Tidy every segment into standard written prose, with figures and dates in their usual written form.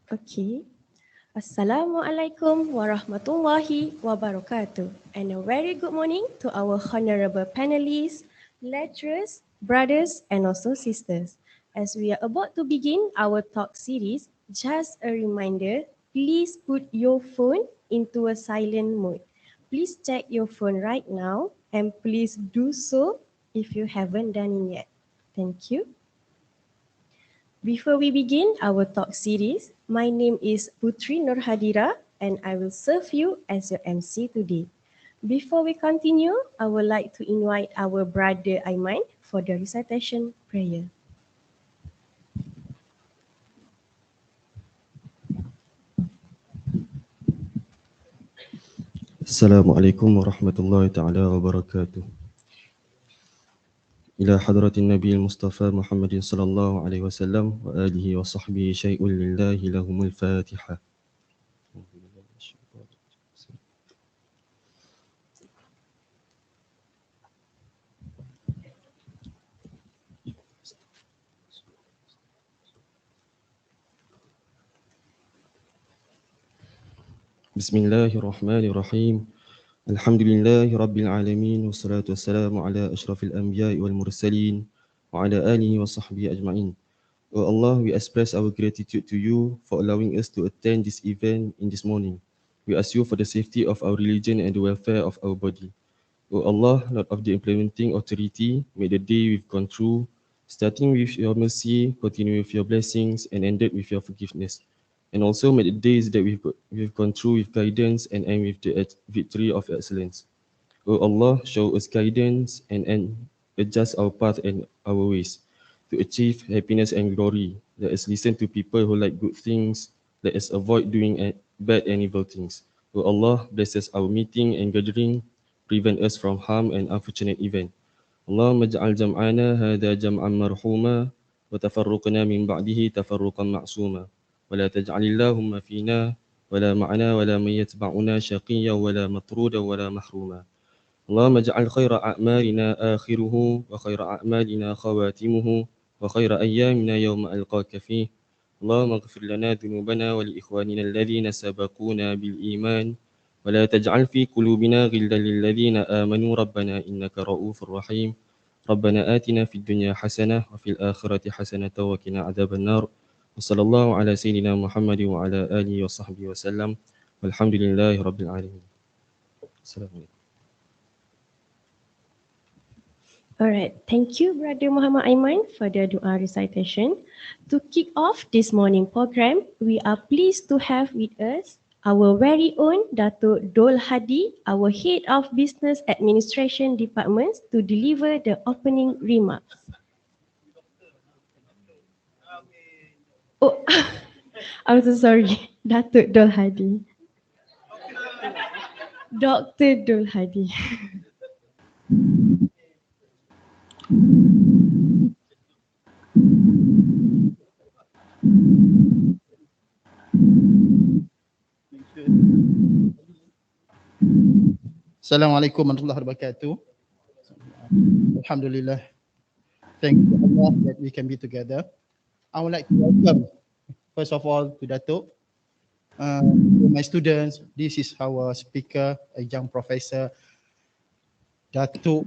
Okay. Assalamualaikum warahmatullahi wabarakatuh. And a very good morning to our honorable panelists, lecturers, brothers and also sisters. As we are about to begin our talk series, just a reminder, please put your phone into a silent mode. Please check your phone right now and please do so if you haven't done it yet. Thank you. Before we begin our talk series, my name is Putri Nurhadira and I will serve you as your MC today. Before we continue, I would like to invite our brother Aiman for the recitation prayer. Assalamualaikum warahmatullahi taala wabarakatuh. Ila hadratin Nabi Mustafa Muhammadin sallallahu alaihi wasallam wa alihi wa sahbihi syai'un lillahi lahumul Fatihah. Bismillahirrahmanirrahim. Alhamdulillahi rabbil alamin wassalatu wassalamu ala asyrafil anbiya'i wal mursalin wa ala alihi wa sahbihi ajma'in. O Allah, we express our gratitude to you for allowing us to attend this event in this morning. We ask you for the safety of our religion and the welfare of our body. O Allah, Lord of the implementing authority, may the day we've gone through, starting with your mercy, continue with your blessings, and ended with your forgiveness. And also may the days that we've gone through with guidance and end with the victory of excellence. O Allah, show us guidance and adjust our path and our ways to achieve happiness and glory. Let us listen to people who like good things. Let us avoid doing bad and evil things. O Allah, bless us our meeting and gathering, prevent us from harm and unfortunate event. Allahumma ja'al jam'ana hadha jam'an marhuma wa tafarruqna min ba'dihi tafarruqan ma'suma. Wa la taj'alillahumma fina wa la ma'ana wa la man yatba'una shaqiyyan wa la matruda wa la mahruma. اللهم اجعل خير أعمالنا آخره وخير أعمالنا خواتمه وخير أيامنا يوم ألقاك فيه. اللهم اغفر لنا ذنوبنا ولإخواننا الذين سبقونا بالإيمان ولا تجعل في قلوبنا غلا للذين آمنوا ربنا إنك رؤوف رحيم. ربنا آتنا في الدنيا حسنة وفي الآخرة حسنة وقنا عذاب النار. وصلى الله على سيدنا محمد وعلى آله وصحبه وسلم والحمد لله رب العالمين. السلام عليكم. Alright, thank you Brother Muhammad Aiman for the dua recitation. To kick off this morning program, we are pleased to have with us our very own Dato Dol Hadi, our Head of Business Administration Department, to deliver the opening remarks. Oh, I'm so sorry, Dato Dol Hadi. Dr. Dol Hadi. Assalamualaikum warahmatullahi wabarakatuh. Alhamdulillah. Thank you Allah that we can be together. I would like to welcome, first of all, to Dato, to my students. This is our speaker, Adjunct Professor Dato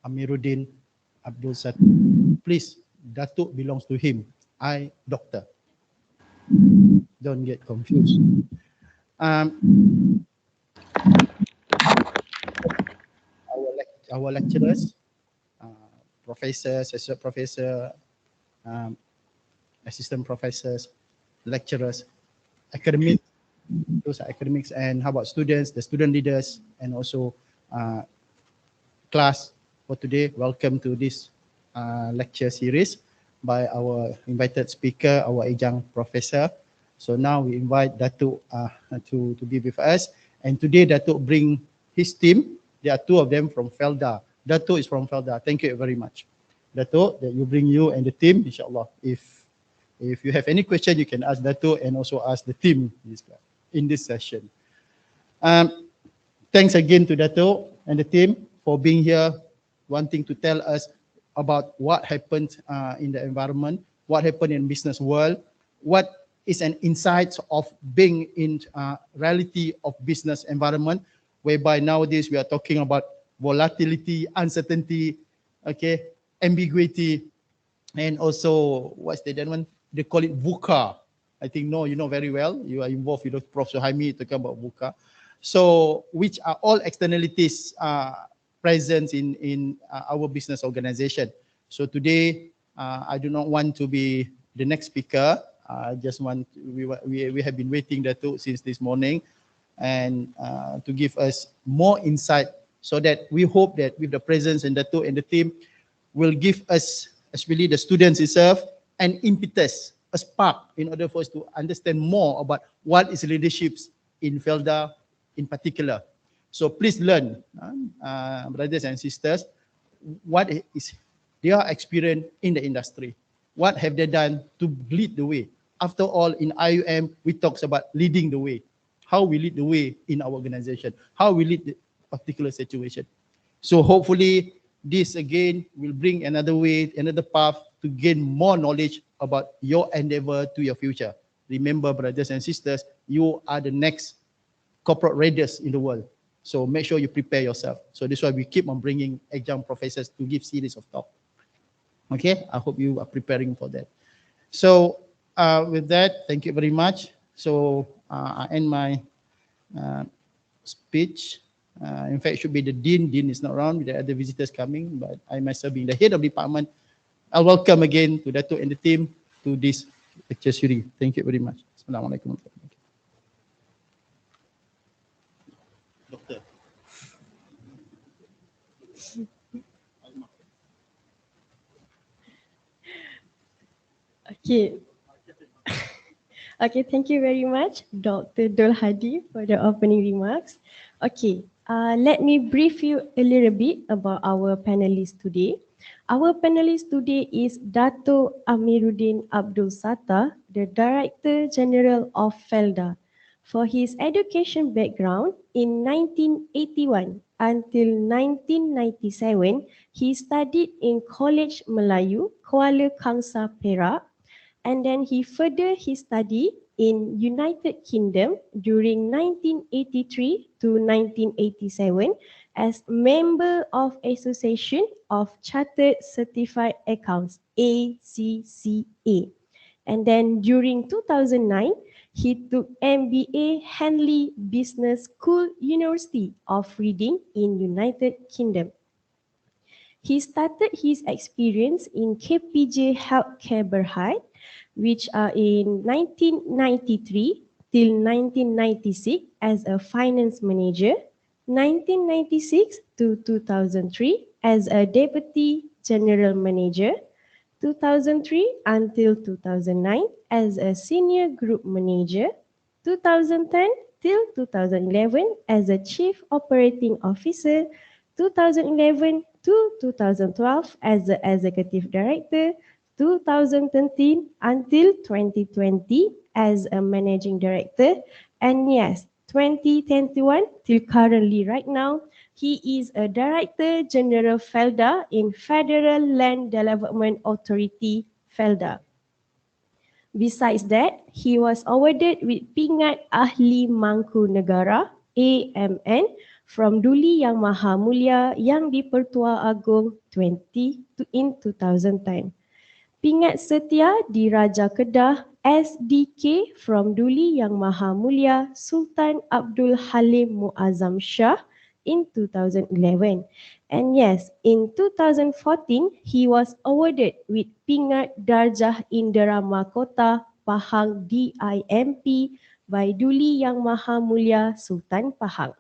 Amiruddin Abdul Satar. Please, Dato belongs to him. I, doctor. Don't get confused. Our lecturers, professors, associate professor, assistant professors, lecturers, academics, those are academics, and how about students, the student leaders, and also class for today. Welcome to this lecture series by our invited speaker, our adjunct professor. So now we invite Dato to be with us, and today Dato bring his team. There are two of them from FELDA. Dato is from FELDA. Thank you very much, Dato, that you bring you and the team, inshallah. If you have any question, you can ask Dato and also ask the team in this session. Thanks again to Dato and the team for being here, wanting to tell us about what happened in the environment, what happened in business world, what is an insight of being in reality of business environment, whereby nowadays we are talking about volatility, uncertainty, okay, ambiguity, and also what's the other one? They call it VUCA. I think no, you know very well. You are involved with Prof. Suhaimi talking about VUCA. So which are all externalities present in our business organization. So today, I do not want to be the next speaker. I just want we have been waiting Dato since this morning, and to give us more insight, so that we hope that with the presence and Dato and the team will give us, especially the students itself, an impetus, a spark, in order for us to understand more about what is leaderships in FELDA in particular. So please learn, brothers and sisters, what is their experience in the industry. What have they done to lead the way? After all, in IUM, we talk about leading the way. How we lead the way in our organization. How we lead the particular situation. So hopefully, this again will bring another way, another path to gain more knowledge about your endeavor to your future. Remember, brothers and sisters, you are the next corporate raiders in the world. So make sure you prepare yourself. So this is why we keep on bringing adjunct professors to give series of talk. Okay, I hope you are preparing for that. So with that, thank you very much. So I end my speech. In fact, it should be the dean. Dean is not around with the other visitors coming, but I myself being the head of department, I'll welcome again to Dato and the team to this lecture series. Thank you very much. Assalamualaikum. Doctor. Okay. Okay, thank you very much, Dr. Dul Hadi, for the opening remarks. Okay, let me brief you a little bit about our panelists today. Our panelist today is Dato Amiruddin Abdul Satar, the Director General of FELDA. For his education background, in 1981 until 1997, he studied in College Melayu, Kuala Kangsar, Perak, and then he furthered his study in United Kingdom during 1983 to 1987 as member of Association of Chartered Certified Accounts, ACCA. And then during 2009, he took MBA Henley Business School, University of Reading in United Kingdom. He started his experience in KPJ Healthcare Berhad, which are in 1993 till 1996 as a finance manager, 1996 to 2003 as a deputy general manager, 2003 until 2009 as a senior group manager, 2010 till 2011 as a chief operating officer, 2011 to 2012 as the executive director, 2013 until 2020 as a managing director, and yes, 2021 till currently right now, he is a Director General FELDA in Federal Land Development Authority, FELDA. Besides that, he was awarded with Pingat Ahli Mangku Negara, AMN, from Duli Yang Maha Mulia Yang di-Pertua Agong in 2010. Pingat Setia di Raja Kedah SDK from Duli Yang Maha Mulia Sultan Abdul Halim Muazzam Shah in 2011. And yes, in 2014, he was awarded with Pingat Darjah Indera Mahkota Pahang DIMP by Duli Yang Maha Mulia Sultan Pahang.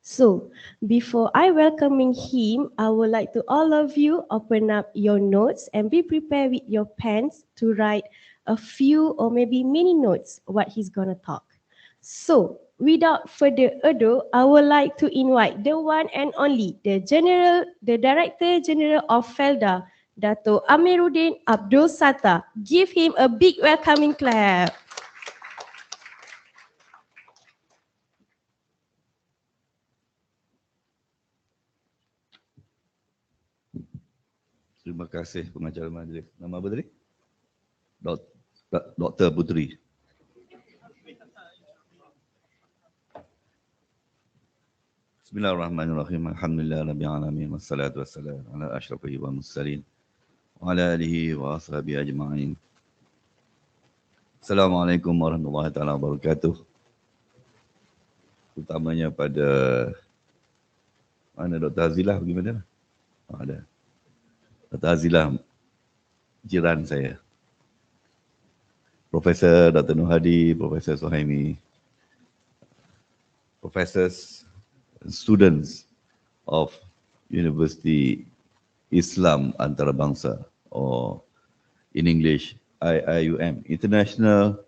So, before I welcoming him, I would like to all of you open up your notes and be prepared with your pens to write a few or maybe many notes what he's gonna talk. So, without further ado, I would like to invite the one and only, the Director General of FELDA, Dato Amiruddin Abdul Satar. Give him a big welcoming clap. Terima kasih pengacara majlis. Nama apa tadi? Dr. Putri. Bismillahirrahmanirrahim. Alhamdulillah rabbil alamin wassalatu wassalamu ala asyrafil mursalin wa ala alihi wa ashabihi ajma'in. Assalamualaikum warahmatullahi taala wabarakatuh. Utamanya pada mana Dr. Hazilah pergi mana? Oh, ada. Dr. Hazilah jiran saya. Profesor Dr. Nur Hadi, Profesor Suhaimi, professors, students of University Islam Antarabangsa, or in English, IIUM, International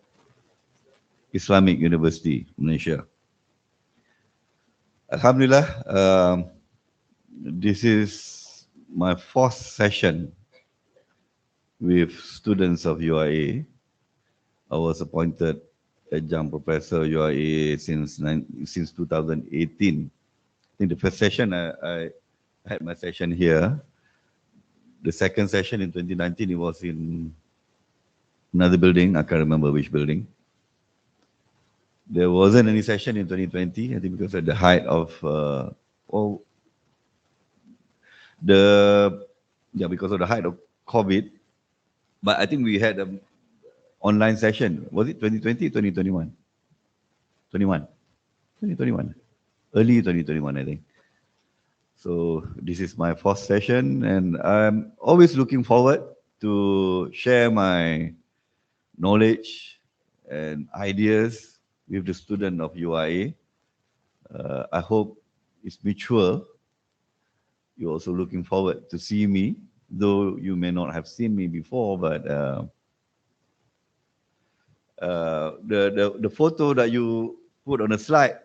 Islamic University, Malaysia. Alhamdulillah, this is my fourth session with students of UIA. I was appointed Adjunct Professor UIA since 2018. I think the first session, I had my session here. The second session in 2019, it was in another building. I can't remember which building. There wasn't any session in 2020, I think because of the height of, because of the height of COVID. But I think we had an online session. Was it 2020 or 2021? 2021. Early 2021, I think. So this is my fourth session, and I'm always looking forward to share my knowledge and ideas with the student of UIA. I hope it's mutual. You're also looking forward to see me, though you may not have seen me before, but the photo that you put on the slide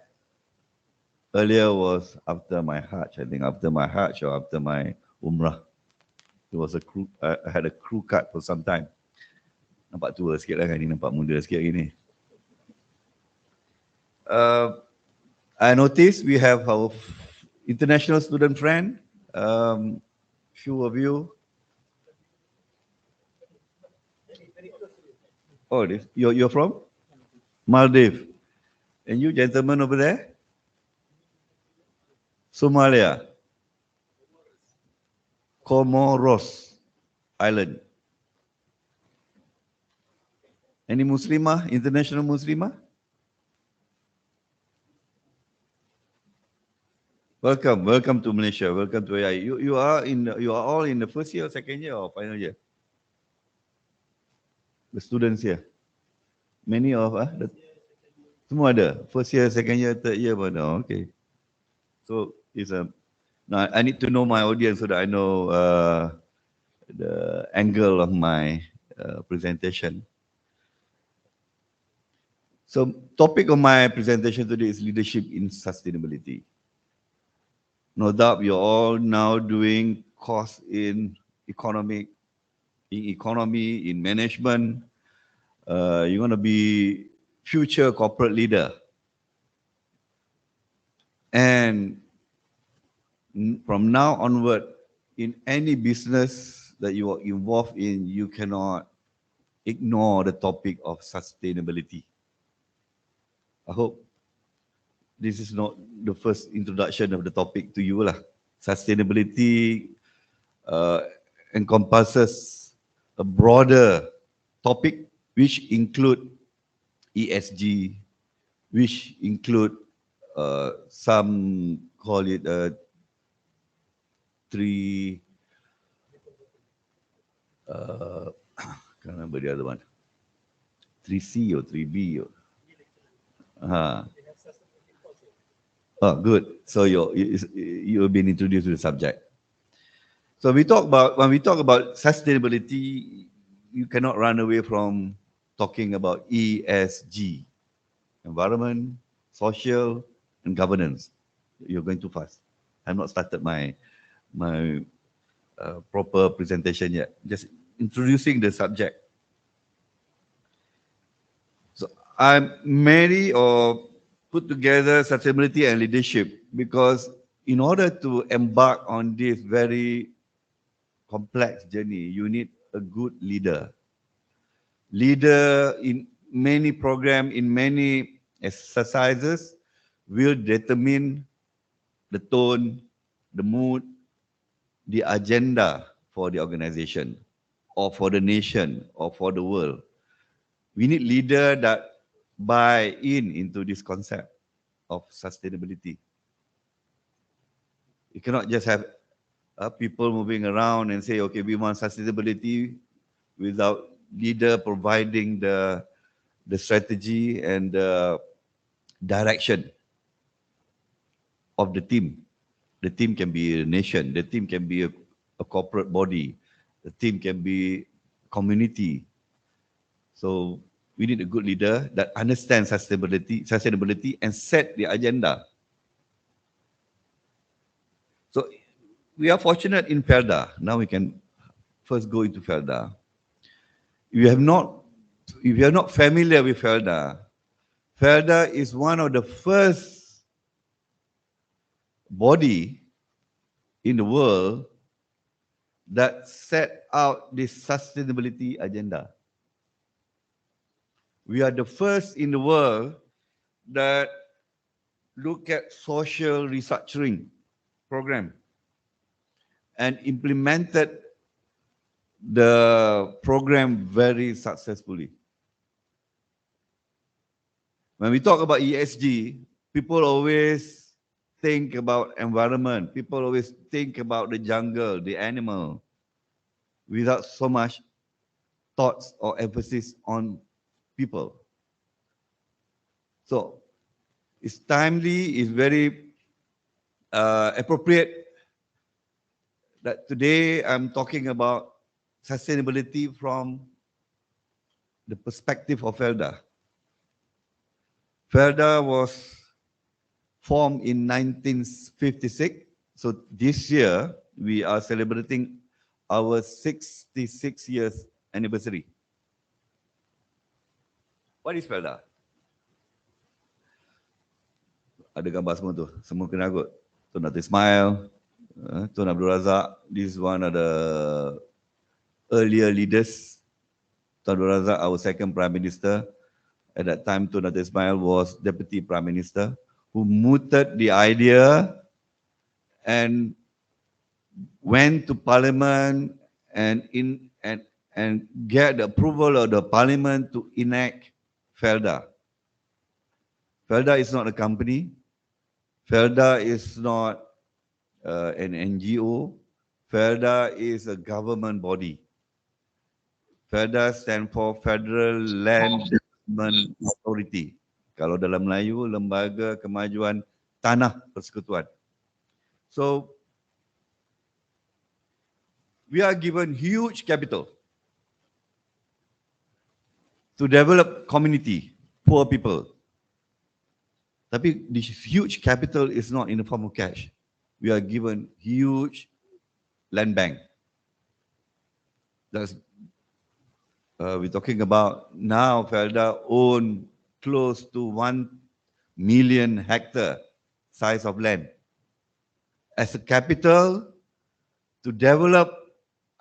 earlier was after my Hajj, I think after my Hajj or after my Umrah. It was a crew, I had a crew cut for some time. Nampak tua sikit lah kan, ni nampak muda sikit gini. I noticed we have our international student friend, few of you. Oh, you're from? Maldives. And you gentlemen over there? Somalia. Comoros Island. Any Muslimah, international Muslimah? Welcome to Malaysia. Welcome to AI. You are all in the first year, second year, or final year? The students here. Many of semua ada. First year, second year, third year, but no, okay. So it's now I need to know my audience so that I know the angle of my presentation. So topic of my presentation today is leadership in sustainability. No doubt you're all now doing course in economy, in management. You're going to be future corporate leader. And from now onward, in any business that you are involved in, you cannot ignore the topic of sustainability. I hope this is not the first introduction of the topic to you lah. Sustainability encompasses a broader topic which include ESG, which include some call it can't remember the other one. 3C or 3B. Oh, good. So you've been introduced to the subject. So when we talk about sustainability, you cannot run away from talking about ESG, environment, social, and governance. You're going too fast. I've not started my proper presentation yet. Just introducing the subject. So I marry or put together sustainability and leadership because in order to embark on this very complex journey, you need a good leader. Leader in many programs, in many exercises will determine the tone, the mood, the agenda for the organization or for the nation or for the world. We need leaders that buy into this concept of sustainability. You cannot just have people moving around and say, okay, we want sustainability without leader providing the strategy and the direction of the team. The team can be a nation, the team can be a corporate body, the team can be community. So we need a good leader that understands sustainability and set the agenda. So we are fortunate in FELDA. Now we can first go into FELDA. If you are not familiar with FELDA, FELDA is one of the first body in the world that set out this sustainability agenda. We are the first in the world that look at social restructuring program and implemented the program very successfully. When we talk about ESG, people always think about environment. People always think about the jungle, the animal, without so much thoughts or emphasis on people. So it's timely, it's very appropriate that today I'm talking about sustainability from the perspective of FELDA. FELDA was formed in 1956. So this year, we are celebrating our 66 years anniversary. What is FELDA? Ada gambar semua tu, semua kena kot. Tun Dato Ismail, Tun Abdul Razak, this is one of the earlier leaders. Tun Abdul Razak, our second Prime Minister. At that time, Tun Dato Ismail was Deputy Prime Minister, who mooted the idea and went to Parliament and get the approval of the Parliament to enact FELDA. FELDA is not a company. FELDA is not an NGO. FELDA is a government body. FELDA stands for Federal Land Development Authority. Kalau dalam Melayu, Lembaga Kemajuan Tanah Persekutuan. So, we are given huge capital to develop community, poor people. Tapi this huge capital is not in the form of cash. We are given huge land bank. That's we're talking about now FELDA own close to 1 million hectare size of land as a capital to develop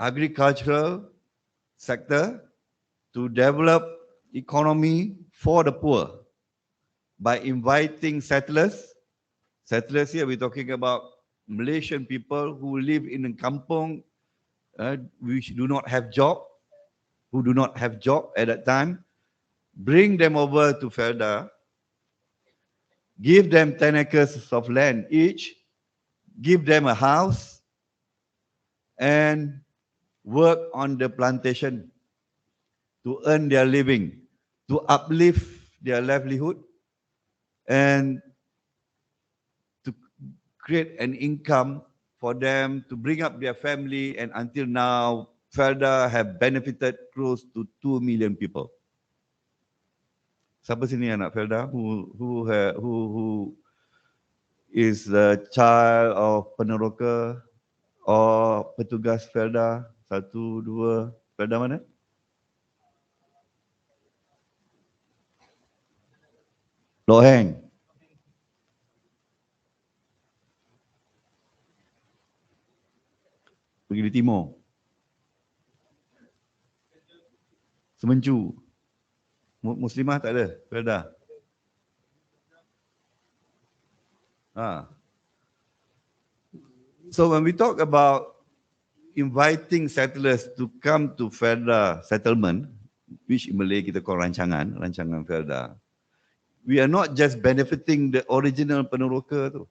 agricultural sector, to develop economy for the poor by inviting settlers. Settlers here, we're talking about Malaysian people who live in a kampung, which do not have job, who do not have job at that time. Bring them over to FELDA, give them 10 acres of land each, give them a house, and work on the plantation to earn their living, to uplift their livelihood, and to create an income for them to bring up their family. And until now, FELDA have benefited close to 2 million people. Siapa sini anak FELDA who is the child of peneroka or petugas FELDA? 1, 2, FELDA mana? Loheng. Pergi di timur. Semencu. Muslimah tak ada, FELDA. So when we talk about inviting settlers to come to FELDA settlement, which in Malay kita call rancangan FELDA, we are not just benefiting the original peneroka tu.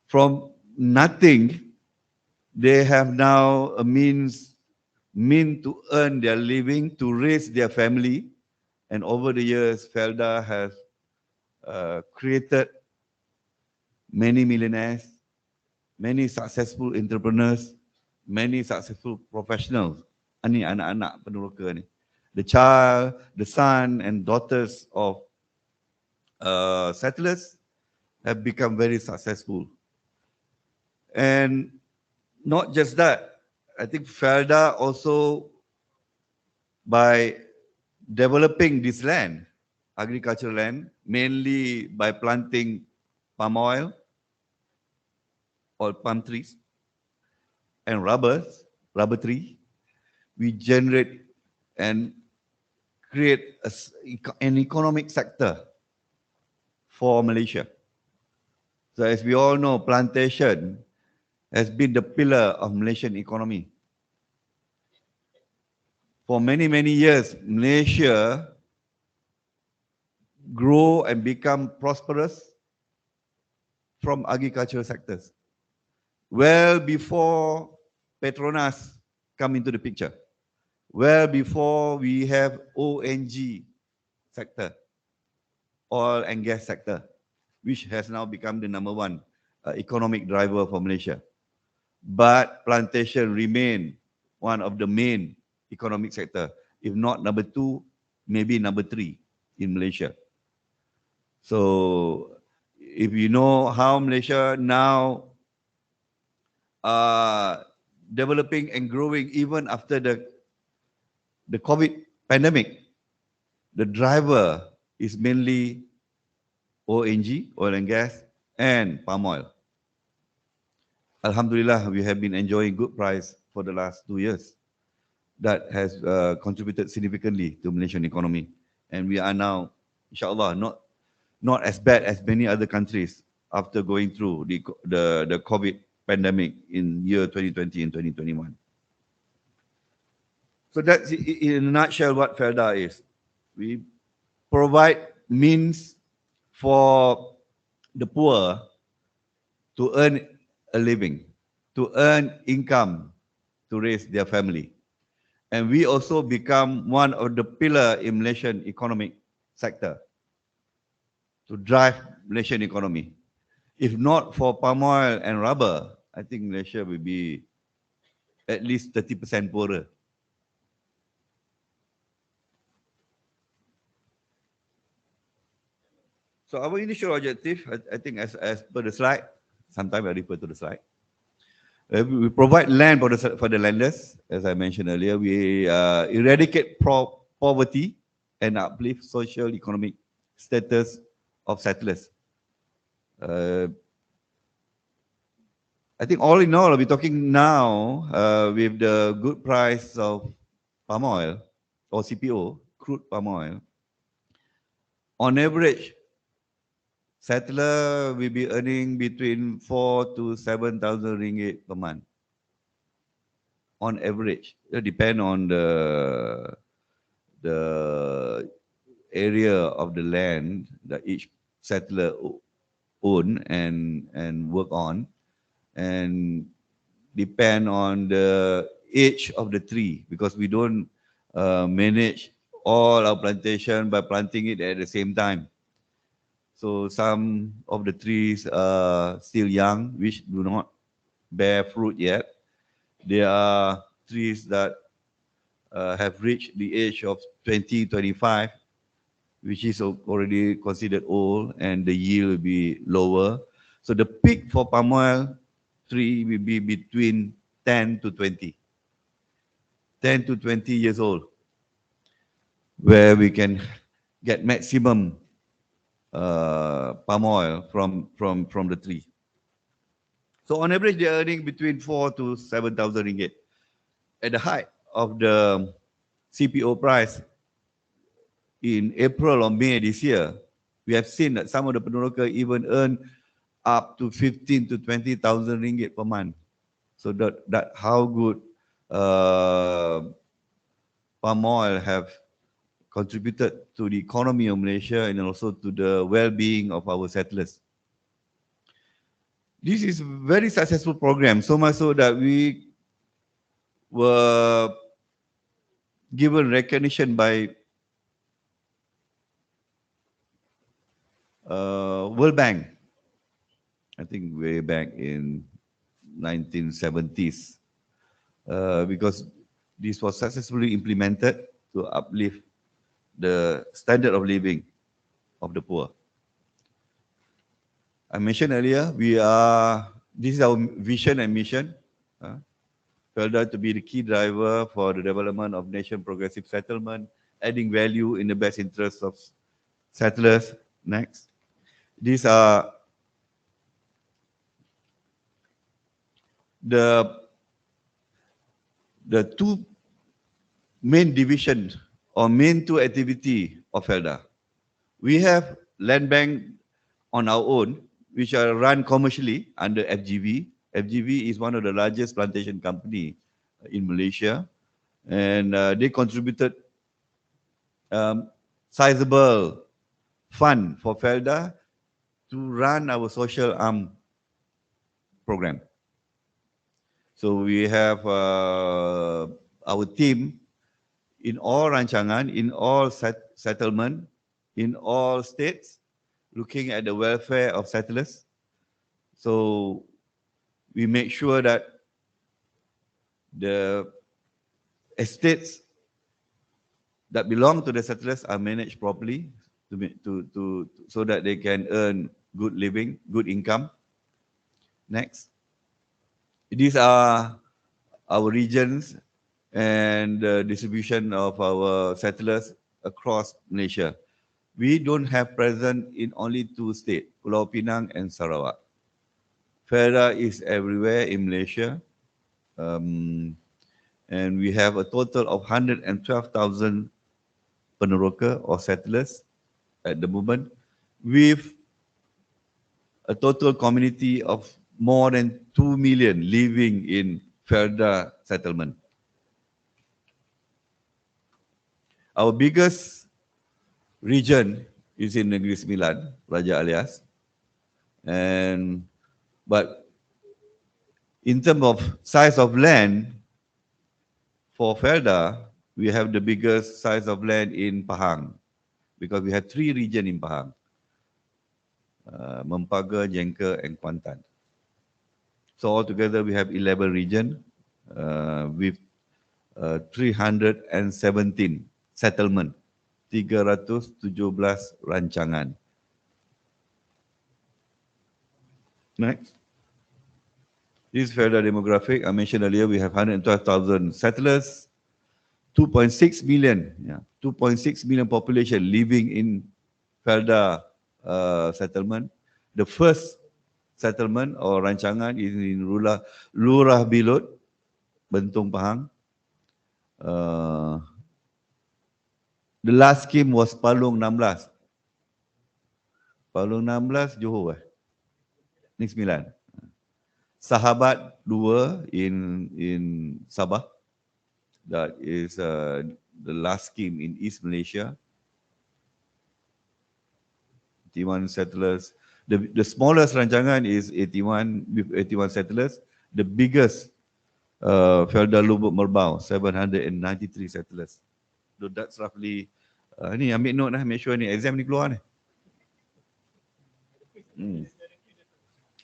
From nothing, they have now a mean to earn their living, to raise their family. And over the years, FELDA has created many millionaires, many successful entrepreneurs, many successful professionals. Ini anak-anak peneroka ni. The son and daughters of settlers have become very successful. And not just that, I think FELDA also, by developing this land, agricultural land, mainly by planting palm oil or palm trees and rubber tree, we generate and create an economic sector for Malaysia. So as we all know, plantation has been the pillar of Malaysian economy. For many, many years, Malaysia grew and become prosperous from agricultural sectors. Well before Petronas come into the picture. Well before we have ONG sector, oil and gas sector, which has now become the number one economic driver for Malaysia. But plantation remain one of the main economic sector, if not number 2, maybe number 3 in Malaysia. So if you know how Malaysia now developing and growing even after the COVID pandemic, the driver is mainly ONG, oil and gas, and palm oil. Alhamdulillah, we have been enjoying good price for the last 2 years. That has contributed significantly to Malaysian economy. And we are now, inshallah, not as bad as many other countries after going through the COVID pandemic in year 2020 and 2021. So that's in a nutshell what FELDA is. We provide means for the poor to earn a living, to earn income, to raise their family. And we also become one of the pillar in Malaysian economic sector to drive Malaysian economy. If not for palm oil and rubber, I think Malaysia will be at least 30% poorer. So our initial objective, I think as per the slide, sometimes I refer to the slide. We provide land for the landless, as I mentioned earlier. We eradicate poverty and uplift social economic status of settlers. I think all in all, we're talking now with the good price of palm oil or CPO, crude palm oil. On average, settler will be earning between 4,000 to 7,000 ringgit per month. On average, it depends on the area of the land that each settler own and work on, and depend on the age of the tree, because we don't manage all our plantation by planting it at the same time. So some of the trees are still young, which do not bear fruit yet. There are trees that have reached the age of 20, 25, which is already considered old, and the yield will be lower. So the peak for palm oil tree will be between 10 to 20. 10 to 20 years old, where we can get maximum palm oil from the tree. So on average, they're earning between 4,000 to 7,000 ringgit. At the height of the CPO price in April or May this year, we have seen that some of the peneroka even earn up to 15 to 20,000 ringgit per month. So that how good palm oil have contributed to the economy of Malaysia and also to the well-being of our settlers. This is a very successful program, so much so that we were given recognition by World Bank, I think way back in 1970s, because this was successfully implemented to uplift the standard of living of the poor. I mentioned earlier, this is our vision and mission. FELDA to be the key driver for the development of nation progressive settlement, adding value in the best interests of settlers. Next. These are the two main divisions or main two activity of FELDA. We have land bank on our own, which are run commercially under FGV. FGV is one of the largest plantation company in Malaysia, and they contributed sizable fund for FELDA to run our social arm program. So we have our team in all rancangan, in all settlement, in all states, looking at the welfare of settlers. So we make sure that the estates that belong to the settlers are managed properly so that they can earn good living, good income. Next. These are our regions and the distribution of our settlers across Malaysia. We don't have presence in only two states, Pulau Pinang and Sarawak. FELDA is everywhere in Malaysia. And we have a total of 112,000 peneroka or settlers at the moment, with a total community of more than 2 million living in FELDA settlement. Our biggest region is in Negeri Sembilan, Raja Alias. But in terms of size of land, for FELDA, we have the biggest size of land in Pahang, because we have 3 regions in Pahang, Mempaga, Jengka, and Kuantan. So altogether, we have 11 regions with 317 settlement, 317 rancangan. Next. This is FELDA demographic. I mentioned earlier, we have 112,000 settlers, 2.6 million population living in FELDA settlement. The first settlement or rancangan is in Lurah Bilut, Bentong Pahang. The last scheme was Palung 16. Palung 16, Johor. Negeri Sembilan. Sahabat 2 in Sabah. That is the last scheme in East Malaysia. 81 settlers. The smallest rancangan is 81 with 81 settlers. The biggest FELDA Lubuk Merbau, 793 settlers. So that's roughly ni ambil note lah, make sure ni exam ni keluar ni.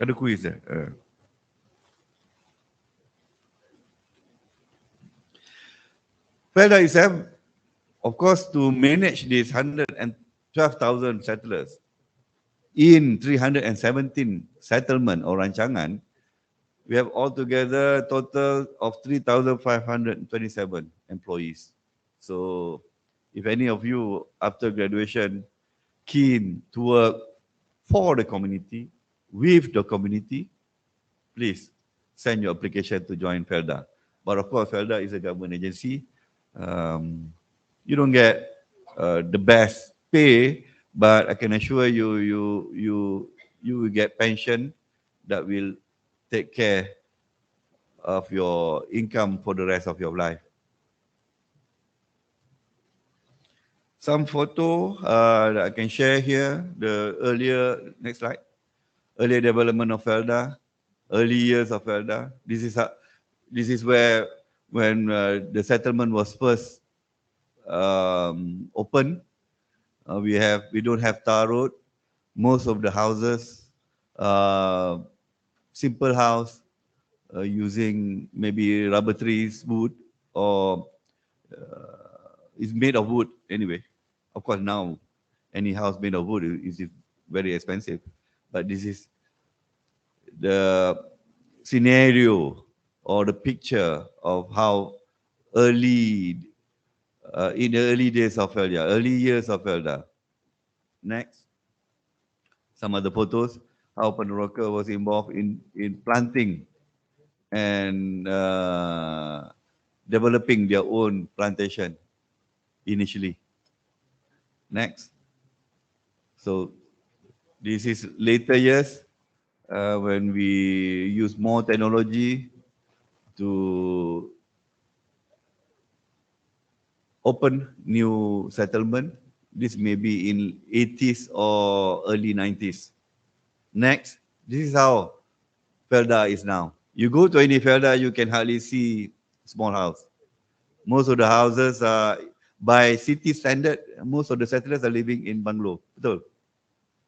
Ada quiz dah. FELDA itself, of course, to manage these 112,000 settlers in 317 settlement or rancangan, we have altogether total of 3,527 employees. So if any of you after graduation keen to work for the community, with the community, please send your application to join FELDA. But of course, FELDA is a government agency. You don't get the best pay, but I can assure you, you will get pension that will take care of your income for the rest of your life. Some photo that I can share here, the earlier, next slide, earlier development of FELDA, early years of FELDA. This is where, when the settlement was first opened, we don't have tar road. Most of the houses, simple house, using maybe rubber trees, wood, or it's made of wood anyway. Of course, now any house made of wood is very expensive. But this is the scenario or the picture of how early, in the early days of FELDA, early years of FELDA. Next. Some other photos, how Penoroka was involved in planting and developing their own plantation initially. Next. So this is later years when we use more technology to open new settlement. This may be in 80s or early 90s. Next, this is how FELDA is now. You go to any FELDA, you can hardly see small house. Most of the houses are, by city standard, most of the settlers are living in bungalow. Betul?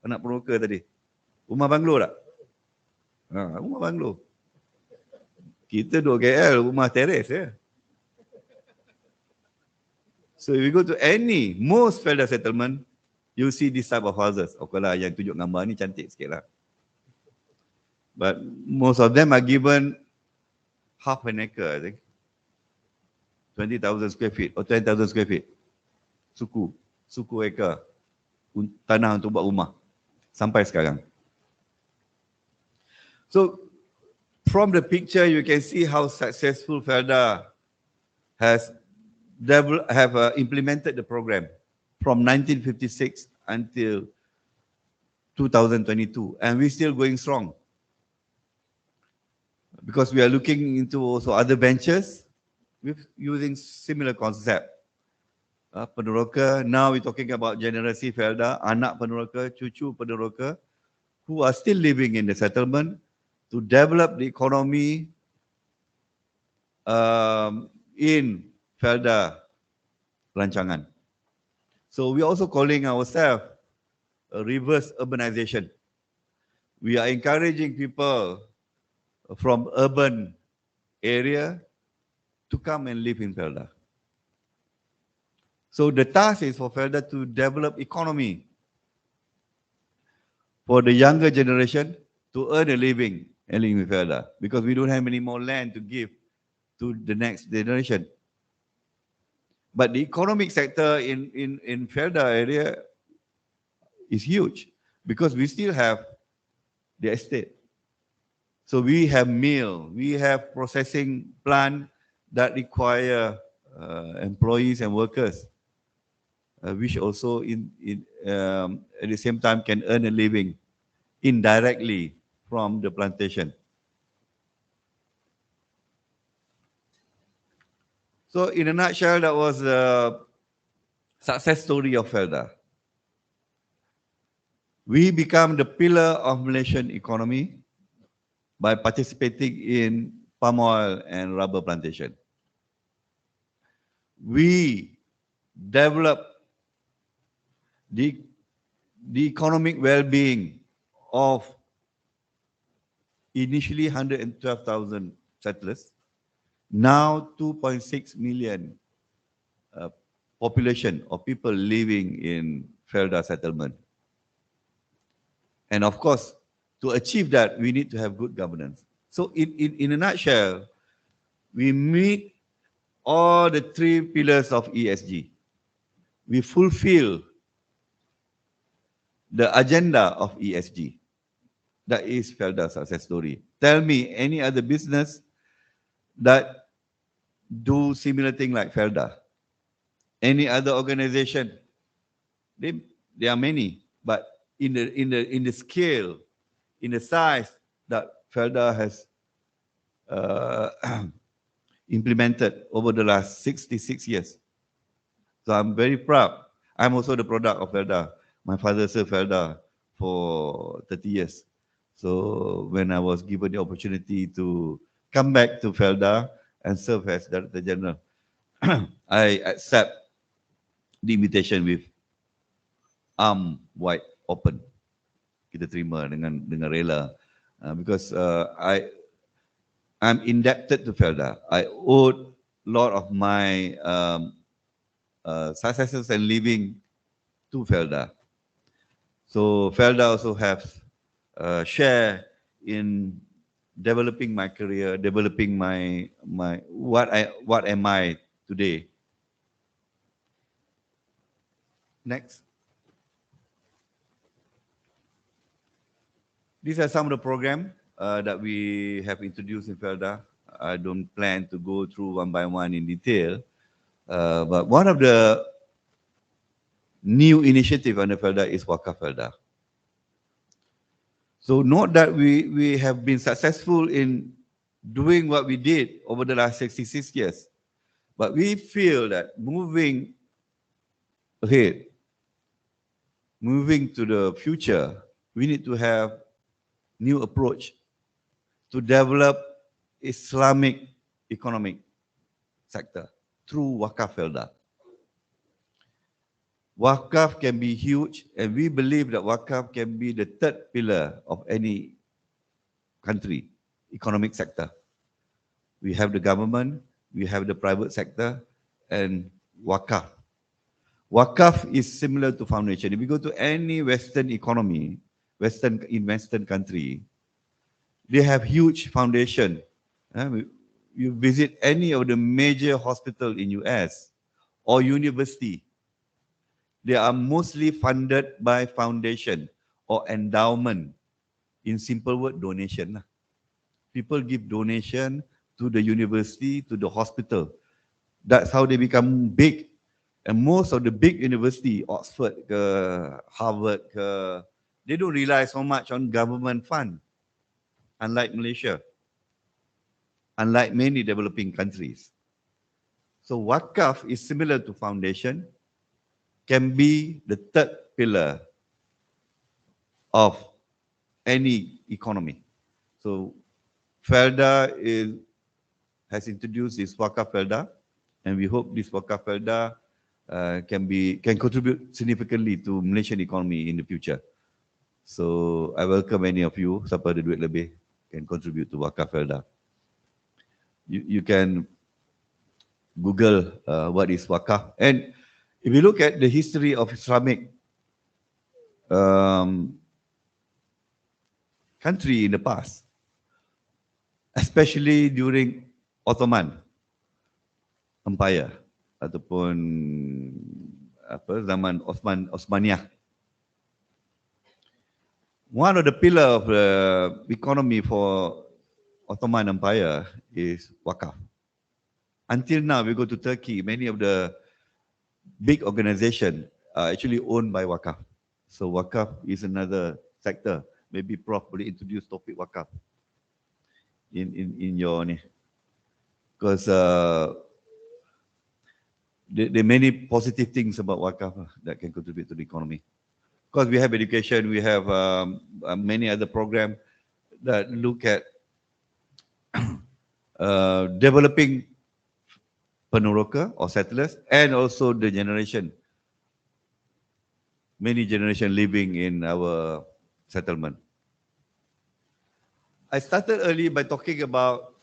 Anak Penoroka tadi. Rumah bungalow tak? Rumah bungalow. Kita duduk KL, rumah teres ya. So if you go to any, most FELDA settlement, you see this type of houses. Okay lah, yang tunjuk gambar ni cantik sikit lah. But most of them are given half an acre, I think. 20,000 square feet or 10,000 square feet. Suku acre. Tanah untuk buat rumah. Sampai sekarang. So, from the picture, you can see how successful FELDA has implemented the program from 1956 until 2022, and we're still going strong because we are looking into also other ventures with using similar concept. Penoroka, now we're talking about generasi FELDA, anak Penoroka, cucu Penoroka, who are still living in the settlement to develop the economy in FELDA rancangan. So we're also calling ourselves a reverse urbanization. We are encouraging people from urban area to come and live in FELDA. So the task is for FELDA to develop economy for the younger generation to earn a living and live in FELDA, because we don't have any more land to give to the next generation. But the economic sector in FELDA area is huge because we still have the estate. So we have mill, we have processing plant that require employees and workers, which also at the same time can earn a living indirectly from the plantation. So in a nutshell, that was a success story of FELDA. We become the pillar of Malaysian economy by participating in palm oil and rubber plantation. We develop the economic well-being of initially 112,000 settlers, now 2.6 million population of people living in FELDA settlement. And of course, to achieve that, we need to have good governance. So in a nutshell, we meet all the three pillars of ESG. We fulfill the agenda of ESG. That is FELDA's success story. Tell me any other business that do similar thing like FELDA. Any other organization? There are many, but in the scale in the size that FELDA has implemented over the last 66 years. So I'm very proud. I'm also the product of FELDA. My father served FELDA for 30 years. So when I was given the opportunity to come back to FELDA and serve as Director General, I accept the invitation with arm wide open. Kita terima dengan rela, because I'm indebted to FELDA. I owed a lot of my successes and living to FELDA. So FELDA also has a share in developing my career, developing my what am I today. Next. These are some of the programs that we have introduced in FELDA. I don't plan to go through one by one in detail, but one of the new initiative under FELDA is Wakaf FELDA. So note that we have been successful in doing what we did over the last 66 years, but we feel that moving ahead, moving to the future, we need to have new approach to develop Islamic economic sector through Wakaf FELDA. Wakaf can be huge, and we believe that Wakaf can be the third pillar of any country, economic sector. We have the government, we have the private sector, and Wakaf. Wakaf is similar to foundation. If you go to any Western economy, in Western country, they have huge foundation. You visit any of the major hospital in US or university, they are mostly funded by foundation or endowment. In simple word, donation. People give donation to the university, to the hospital. That's how they become big. And most of the big university, Oxford, Harvard, they don't rely so much on government fund, unlike Malaysia, unlike many developing countries. So Wakaf is similar to foundation, can be the third pillar of any economy. So FELDA has introduced this Wakaf FELDA, and we hope this Wakaf FELDA can contribute significantly to Malaysian economy in the future. So I welcome any of you, siapa ada duit lebih, can contribute to Wakaf FELDA. You can Google what is Wakaf. And if you look at the history of Islamic country in the past, especially during Ottoman Empire ataupun zaman Osmaniyah, one of the pillar of the economy for Ottoman Empire is Wakaf. Until now, we go to Turkey, many of the big organizations are actually owned by Wakaf. So Wakaf is another sector. Maybe Prof boleh introduce topik Wakaf in your ni. Because there are many positive things about Wakaf that can contribute to the economy. Because we have education, we have many other programs that look at developing peneroka or settlers, and also the generation, many generation living in our settlement. I started early by talking about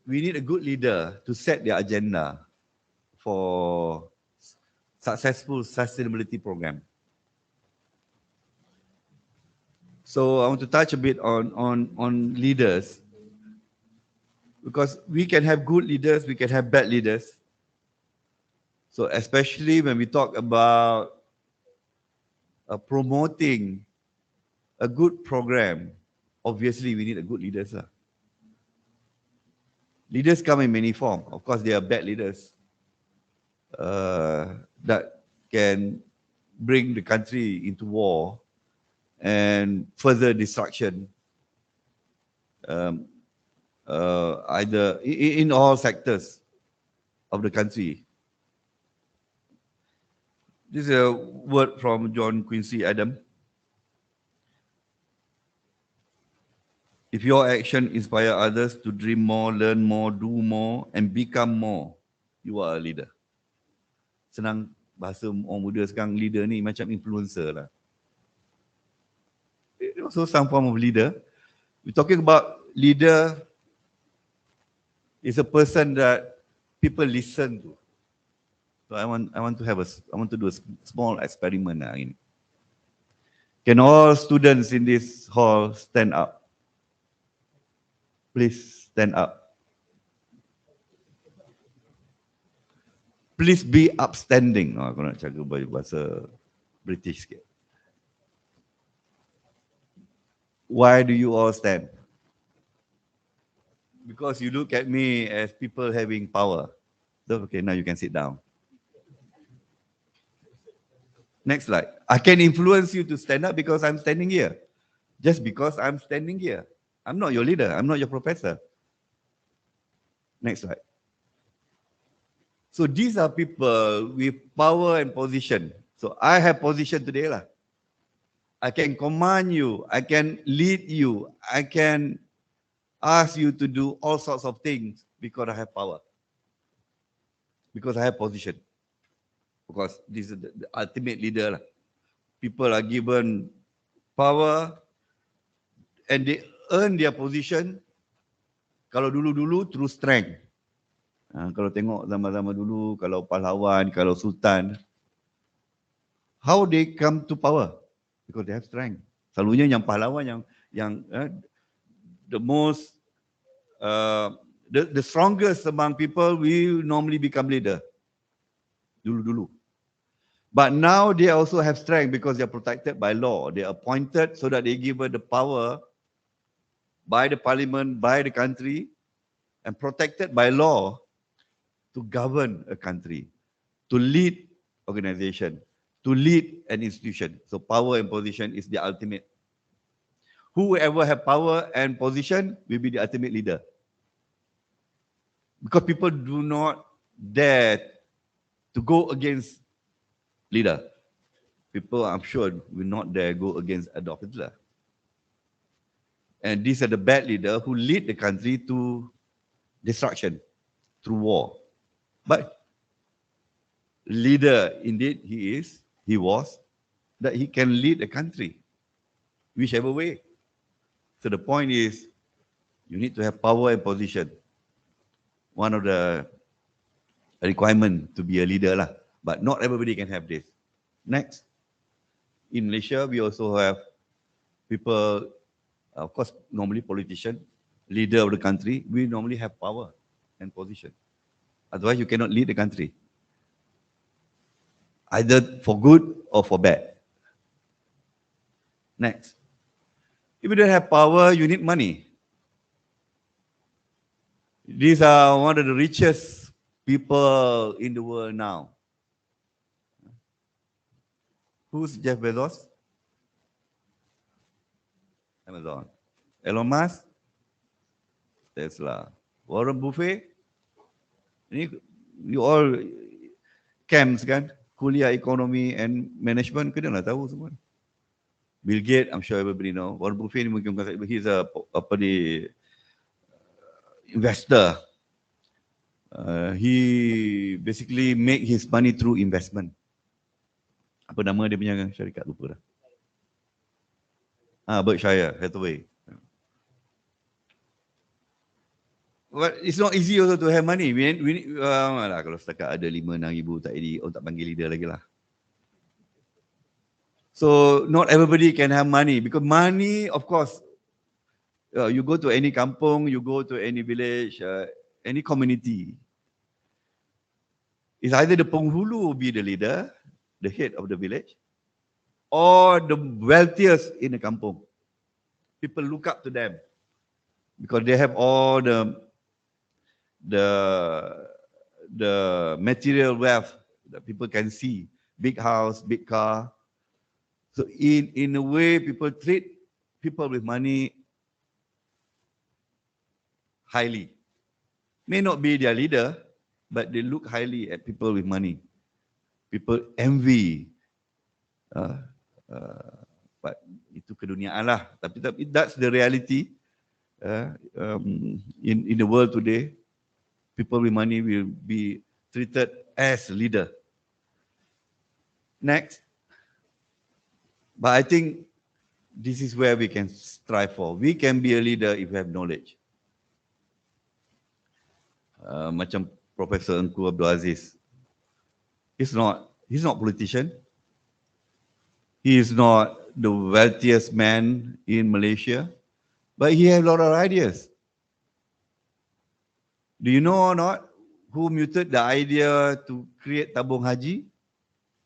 we need a good leader to set the agenda for successful sustainability program. So I want to touch a bit on leaders, because we can have good leaders, we can have bad leaders. So especially when we talk about promoting a good program, obviously we need a good leaders. Leaders come in many forms. Of course, there are bad leaders that can bring the country into war and further destruction, either in all sectors of the country. This is a word from John Quincy Adams. If your action inspire others to dream more, learn more, do more, and become more, you are a leader. Senang bahasa orang muda sekarang, leader ni macam influencer lah. It also some form of leader. We're talking about leader is a person that people listen to. So I want to do a small experiment now. Can all students in this hall stand up? Please stand up. Please be upstanding. Oh, aku nak cakap bahasa British sikit. Why do you all stand? Because you look at me as people having power. So, okay, now you can sit down. Next slide. I can influence you to stand up because I'm standing here. Just because I'm standing here. I'm not your leader. I'm not your professor. Next slide. So these are people with power and position. So I have position today lah. I can command you. I can lead you. I can ask you to do all sorts of things because I have power. Because I have position. Because this is the ultimate leader lah. People are given power and they earn their position. Kalau dulu-dulu through strength. Kalau tengok zaman-zaman dulu, kalau pahlawan, kalau sultan, how they come to power? Because they have strength. Selalunya yang pahlawan yang the most the strongest among people will normally become leader. Dulu-dulu. But now they also have strength because they are protected by law. They are appointed so that they give the power by the parliament, by the country, and protected by law to govern a country, to lead organization, to lead an institution. So power and position is the ultimate. Whoever have power and position will be the ultimate leader. Because people do not dare to go against leader. People, I'm sure, will not dare go against Adolf Hitler. And these are the bad leaders who lead the country to destruction through war. But leader, indeed, he was, that he can lead the country, whichever way. So the point is, you need to have power and position. One of the requirements to be a leader lah. But not everybody can have this. Next. In Malaysia, we also have people, of course, normally politicians, leader of the country, we normally have power and position. Otherwise, you cannot lead the country. Either for good or for bad. Next. If you don't have power, you need money. These are one of the richest people in the world now. Who's Jeff Bezos? Amazon. Elon Musk? Tesla. Warren Buffett? You all camps kan? Kuliah ekonomi and management, kena lah tahu semua. Bill Gates, I'm sure everybody know. Warren Buffett ni mungkin he's a investor. He basically make his money through investment. Apa nama dia punya syarikat, lupa dah. Berkshire Hathaway. But it's not easy also to have money. We need, kalau setakat ada 5-6 ribu tak jadi, tak panggil leader lagi lah. So not everybody can have money because money, of course, you go to any kampung, you go to any village, any community. It's either the penghulu will be the leader, the head of the village, or the wealthiest in the kampung. People look up to them because they have all the material wealth that people can see. Big house, big car. So in a way, people treat people with money highly. May not be their leader, but they look highly at people with money. People envy. But itu keduniaan lah. Tapi that's the reality. In the world today, people with money will be treated as leader. Next. But I think this is where we can strive for. We can be a leader if we have knowledge. Macam Professor Engku Abdul Aziz. He's not politician. He is not the wealthiest man in Malaysia, but he has a lot of ideas. Do you know or not who muted the idea to create tabung haji?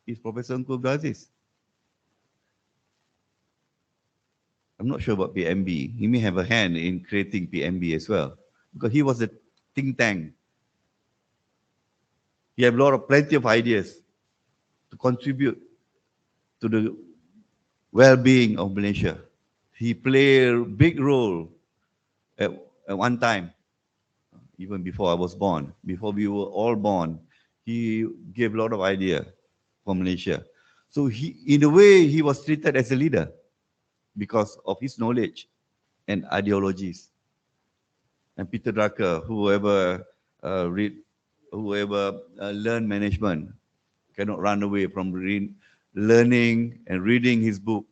Is Professor Engku Abdul Aziz. I'm not sure about PMB. He may have a hand in creating PMB as well, because he was the think tank. He had plenty of ideas to contribute to the well-being of Malaysia. He played a big role at one time, even before I was born, before we were all born. He gave a lot of ideas for Malaysia. So in a way, he was treated as a leader because of his knowledge and ideologies. And Peter Drucker, whoever learned management, cannot run away from learning and reading his book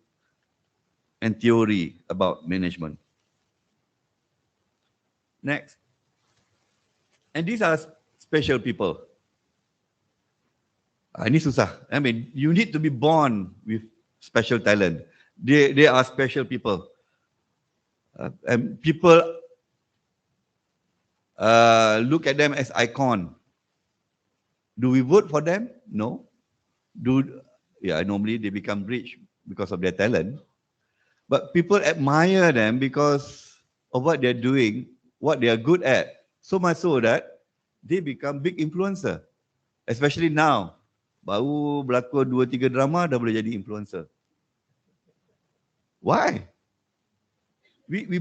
and theory about management. Next. And these are special people. Ini susah. I mean, you need to be born with special talent. They are special people. And people look at them as icon. Do we vote for them? No. Normally they become rich because of their talent. But people admire them because of what they're doing, what they are good at. So much so that they become big influencer. Especially now. Baru berlakon 2-3 drama dah boleh jadi influencer. Why? We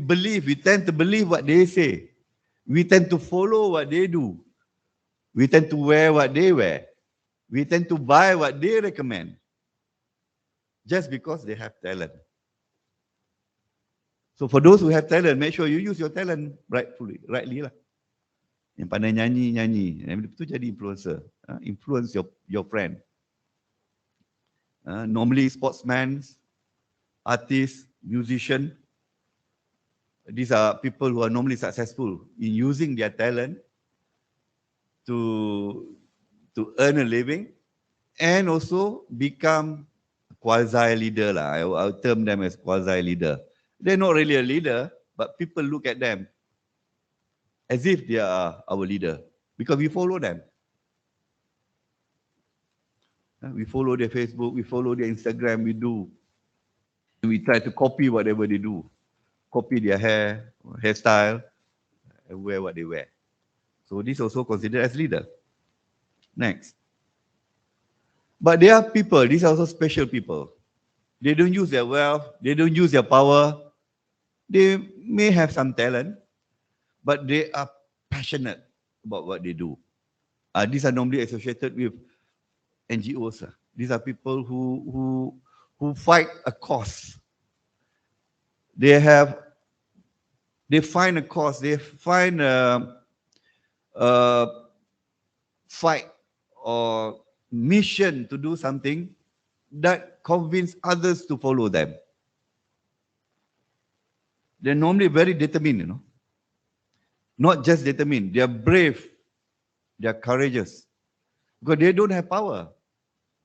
tend to believe what they say. We tend to follow what they do. We tend to wear what they wear. We tend to buy what they recommend. Just because they have talent. So for those who have talent, make sure you use your talent rightly lah. Yang pandai nyanyi. Itu jadi influencer. Influence your friend. Normally sportsmen, artists, musicians, these are people who are normally successful in using their talent to earn a living and also become quasi-leader lah. I'll term them as quasi-leader. They're not really a leader, but people look at them as if they are our leader because we follow them. We follow their Facebook, we follow their Instagram, we do. We try to copy whatever they do. Copy their hairstyle, and wear what they wear. So this also considered as leader. Next. But there are people, these are also special people. They don't use their wealth, they don't use their power. They may have some talent, but they are passionate about what they do. These are normally associated with NGOs. These are people who fight a cause. They find a cause, they find a fight or mission to do something that convince others to follow them. They're normally very determined, Not just determined, they are brave, they are courageous. Because they don't have power.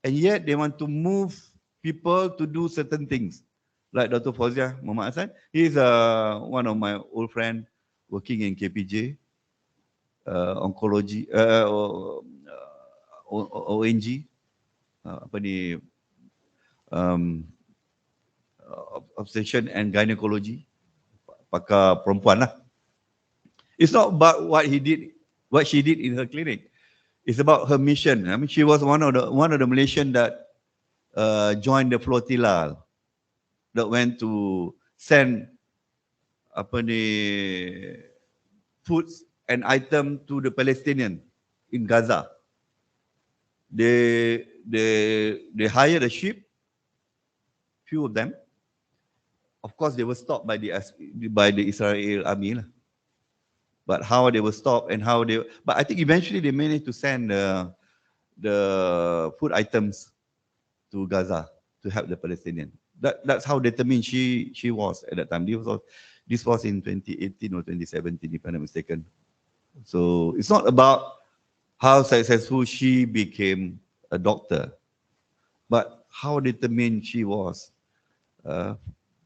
And yet they want to move people to do certain things. Like Dr. Fauzia Muhammad Hassan, he's one of my old friends working in KPJ, oncology, ONG, obstetrics and gynecology, pakar perempuan lah. It's not about what she did in her clinic. It's about her mission. I mean, she was one of the Malaysian that joined the flotilla that went to send foods and item to the Palestinian in Gaza. They hired a ship, few of them. Of course, they were stopped by the Israel army. But how they were stopped and how they, but I think eventually they managed to send the food items to Gaza to help the Palestinian. That's how determined she was at that time. This was in 2018 or 2017, if I'm not mistaken. So it's not about how successful she became a doctor, but how determined she was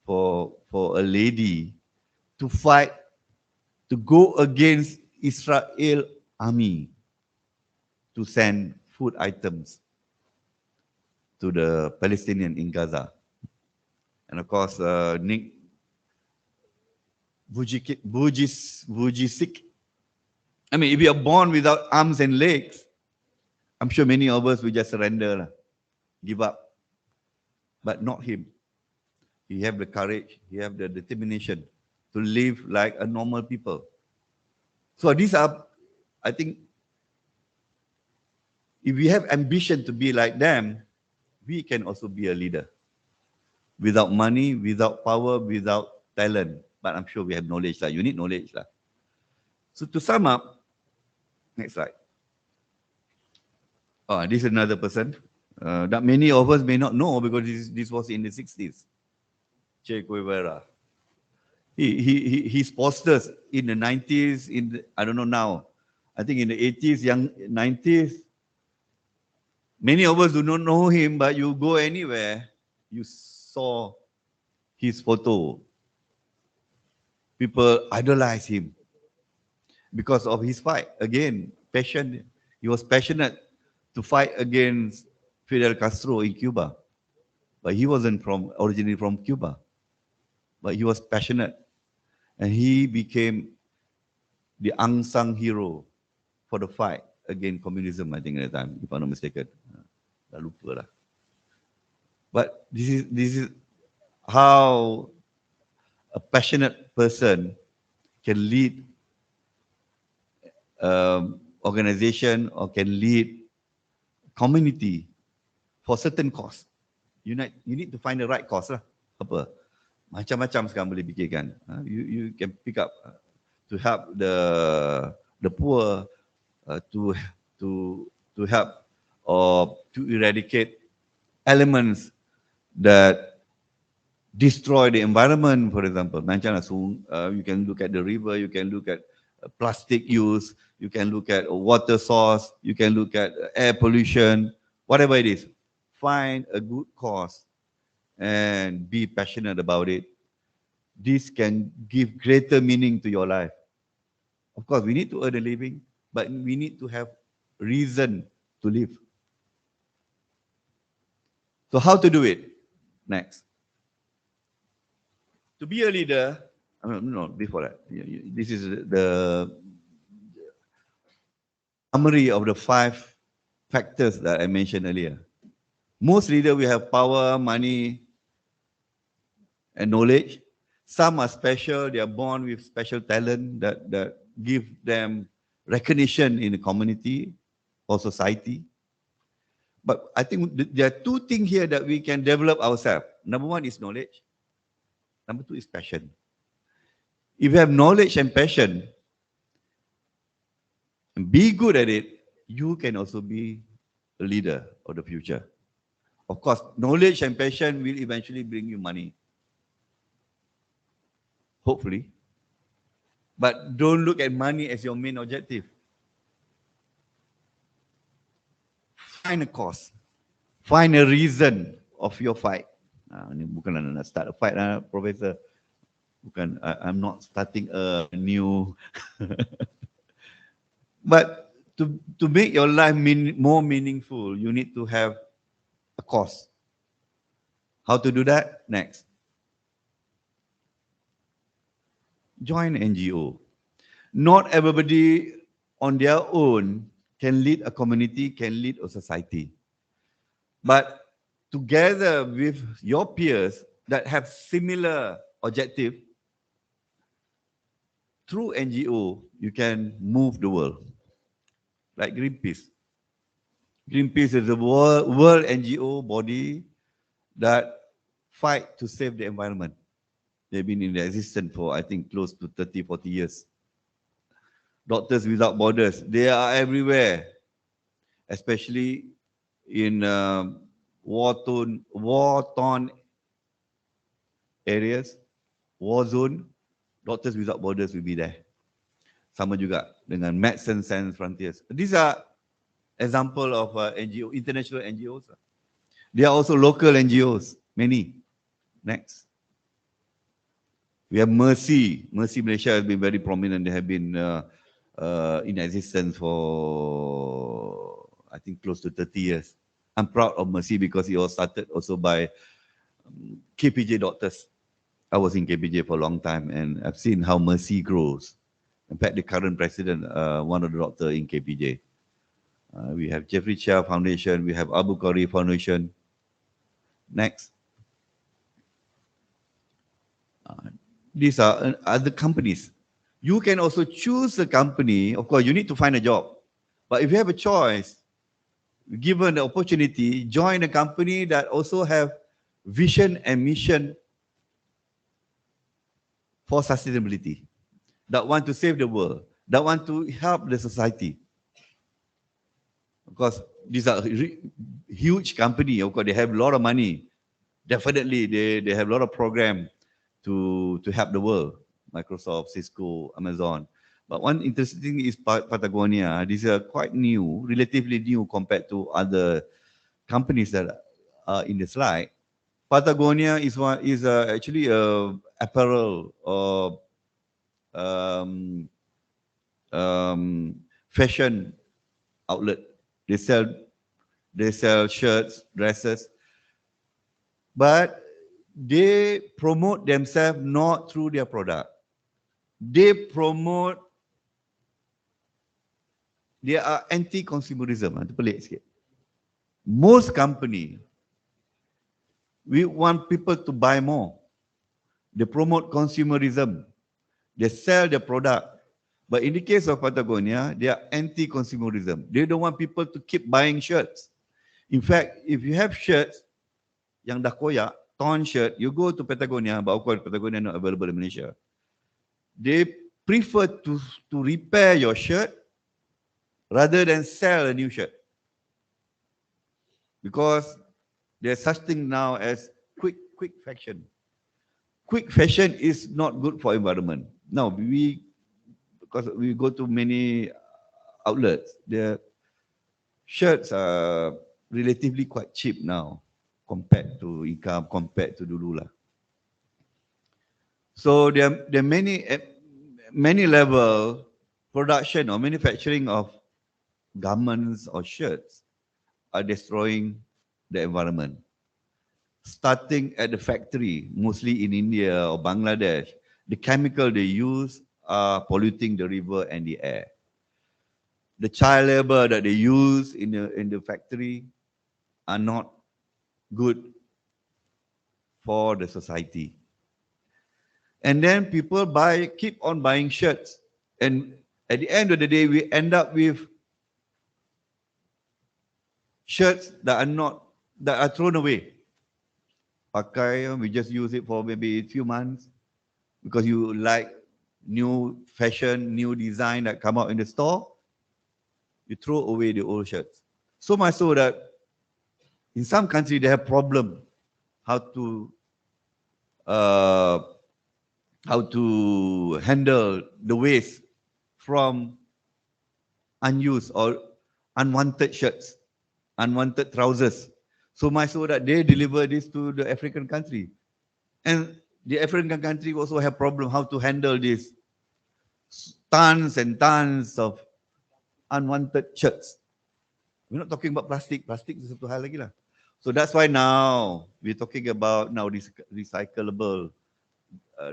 for a lady to fight, to go against Israel army to send food items to the Palestinian in Gaza. And of course, Nick Vujicic. I mean, if you are born without arms and legs, I'm sure many of us will just surrender, give up. But not him. He have the courage, he have the determination to live like a normal people. So these are, I think, if we have ambition to be like them, we can also be a leader. Without money, without power, without talent. But I'm sure we have knowledge. You need knowledge. So to sum up, next slide. This is another person that many of us may not know because this was in the 60s. Che Guevara. His posters in the 90s, I don't know now, I think in the 80s, young 90s, many of us do not know him, but you go anywhere, you saw his photo. People idolize him because of his fight. Again, passion. He was passionate to fight against Fidel Castro in Cuba. But he wasn't originally from Cuba. But he was passionate. And he became the unsung hero for the fight against communism, I think, at the time, if I'm not mistaken. But this is how a passionate person can lead organization or can lead community for certain cause. You need to find the right cause lah. Apa? Macam-macam sekarang boleh fikirkan. You can pick up to help the poor, to help or to eradicate elements that destroy the environment, for example. You can look at the river, you can look at plastic use, you can look at water source, you can look at air pollution, whatever it is. Find a good cause and be passionate about it. This can give greater meaning to your life. Of course, we need to earn a living, but we need to have reason to live. So how to do it? Next. To be a leader, no, before that, this is the summary of the 5 factors that I mentioned earlier. Most leaders will have power, money, and knowledge. Some are special, they are born with special talent that give them recognition in the community or society. But I think there are 2 things here that we can develop ourselves. Number 1 is knowledge. Number 2 is passion. If you have knowledge and passion, and be good at it, you can also be a leader of the future. Of course, knowledge and passion will eventually bring you money. Hopefully. But don't look at money as your main objective. Find a cause. Find a reason of your fight. Ini bukan nak start a fight, Professor. Bukan, I'm not starting a new. But to make your life more meaningful, you need to have a cause. How to do that? Next. Join NGO. Not everybody on their own can lead a community, can lead a society. But together with your peers that have similar objective, through NGO, you can move the world. Like Greenpeace. Greenpeace is a world NGO body that fight to save the environment. They've been in existence for, I think, close to 30, 40 years. Doctors Without Borders, they are everywhere, especially in war-torn areas, war zone. Doctors Without Borders will be there. Sama juga dengan Medicine Sans Frontiers. These are example of NGO, international NGOs. There are also local NGOs, many. Next. We have Mercy. Mercy Malaysia has been very prominent. They have been in existence for, I think, close to 30 years. I'm proud of Mercy because it was started also by KPJ doctors. I was in KPJ for a long time and I've seen how Mercy grows. In fact, the current president, one of the doctors in KPJ. We have Jeffrey Chia Foundation, we have Abu Qari Foundation. Next. These are other companies. You can also choose a company. Of course, you need to find a job. But if you have a choice, given the opportunity, join a company that also have vision and mission for sustainability, that want to save the world, that want to help the society. Of course, these are huge company. Of course, they have a lot of money. Definitely, they have a lot of program to help the world. Microsoft, Cisco, Amazon. But one interesting thing is Patagonia. These are quite new, relatively new compared to other companies that are in the slide. Patagonia is actually a apparel or fashion outlet. They sell shirts, dresses, but they promote themselves not through their product. They are anti-consumerism. Itu pelik sikit. Most company, we want people to buy more. They promote consumerism. They sell their product. But in the case of Patagonia, they are anti-consumerism. They don't want people to keep buying shirts. In fact, if you have shirts yang dah koyak, torn shirt, you go to Patagonia, but of course Patagonia not available in Malaysia. They prefer to repair your shirt rather than sell a new shirt. Because there's such thing now as quick fashion. Quick fashion is not good for environment. Now, because we go to many outlets, the shirts are relatively quite cheap now compared to income, compared to dulu lah. So there are many level production or manufacturing of garments or shirts are destroying the environment. Starting at the factory, mostly in India or Bangladesh, the chemical they use are polluting the river and the air. The child labor that they use in the factory are not good for the society. And then people keep on buying shirts. And at the end of the day, we end up with shirts that are thrown away. Pakai, we just use it for maybe a few months because you like new fashion, new design that come out in the store. You throw away the old shirts. So much so that in some countries they have problem how to handle the waste from unused or unwanted shirts, unwanted trousers. So much so that they deliver this to the African country. And the African country also have problem how to handle this tons and tons of unwanted shirts. We're not talking about plastic. Plastic is satu hal lagi lah. So that's why now we're talking about recyclable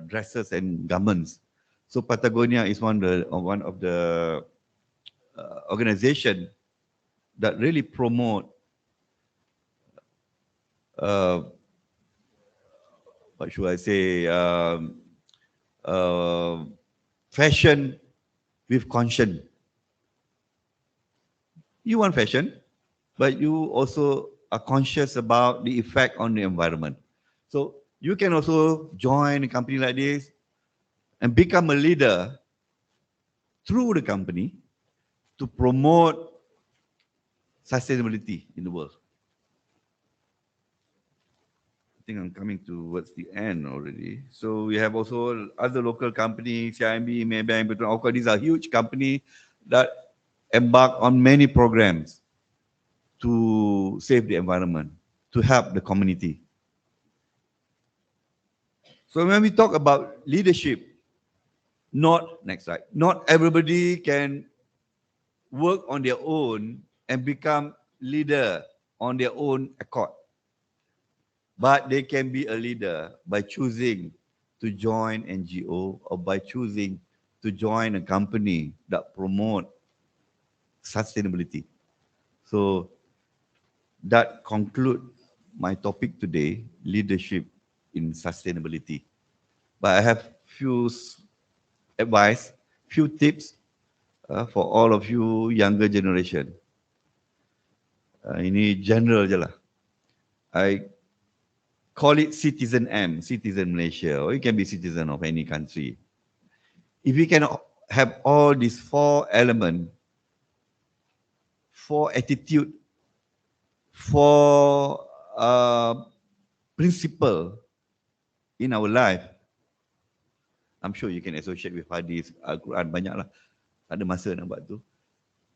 dresses and garments. So Patagonia is one of the organization that really promote what should I say, fashion with conscience. You want fashion, but you also are conscious about the effect on the environment. So you can also join a company like this and become a leader through the company to promote sustainability in the world. I think I'm coming towards the end already. So we have also other local companies, CIMB, Maybank, Betul. Of course, these are huge companies that embark on many programs to save the environment, to help the community. So when we talk about leadership, next slide, not everybody can work on their own and become leader on their own accord. But they can be a leader by choosing to join NGO or by choosing to join a company that promote sustainability. So that concludes my topic today, leadership in sustainability. But I have few advice, few tips for all of you younger generation. Ini general je lah. I call it citizen M, citizen Malaysia, or you can be citizen of any country. If you can have all these 4 elements, 4 attitude, 4 principle in our life, I'm sure you can associate with hadis, Al-Quran, banyak lah. Ada masa nak buat tu.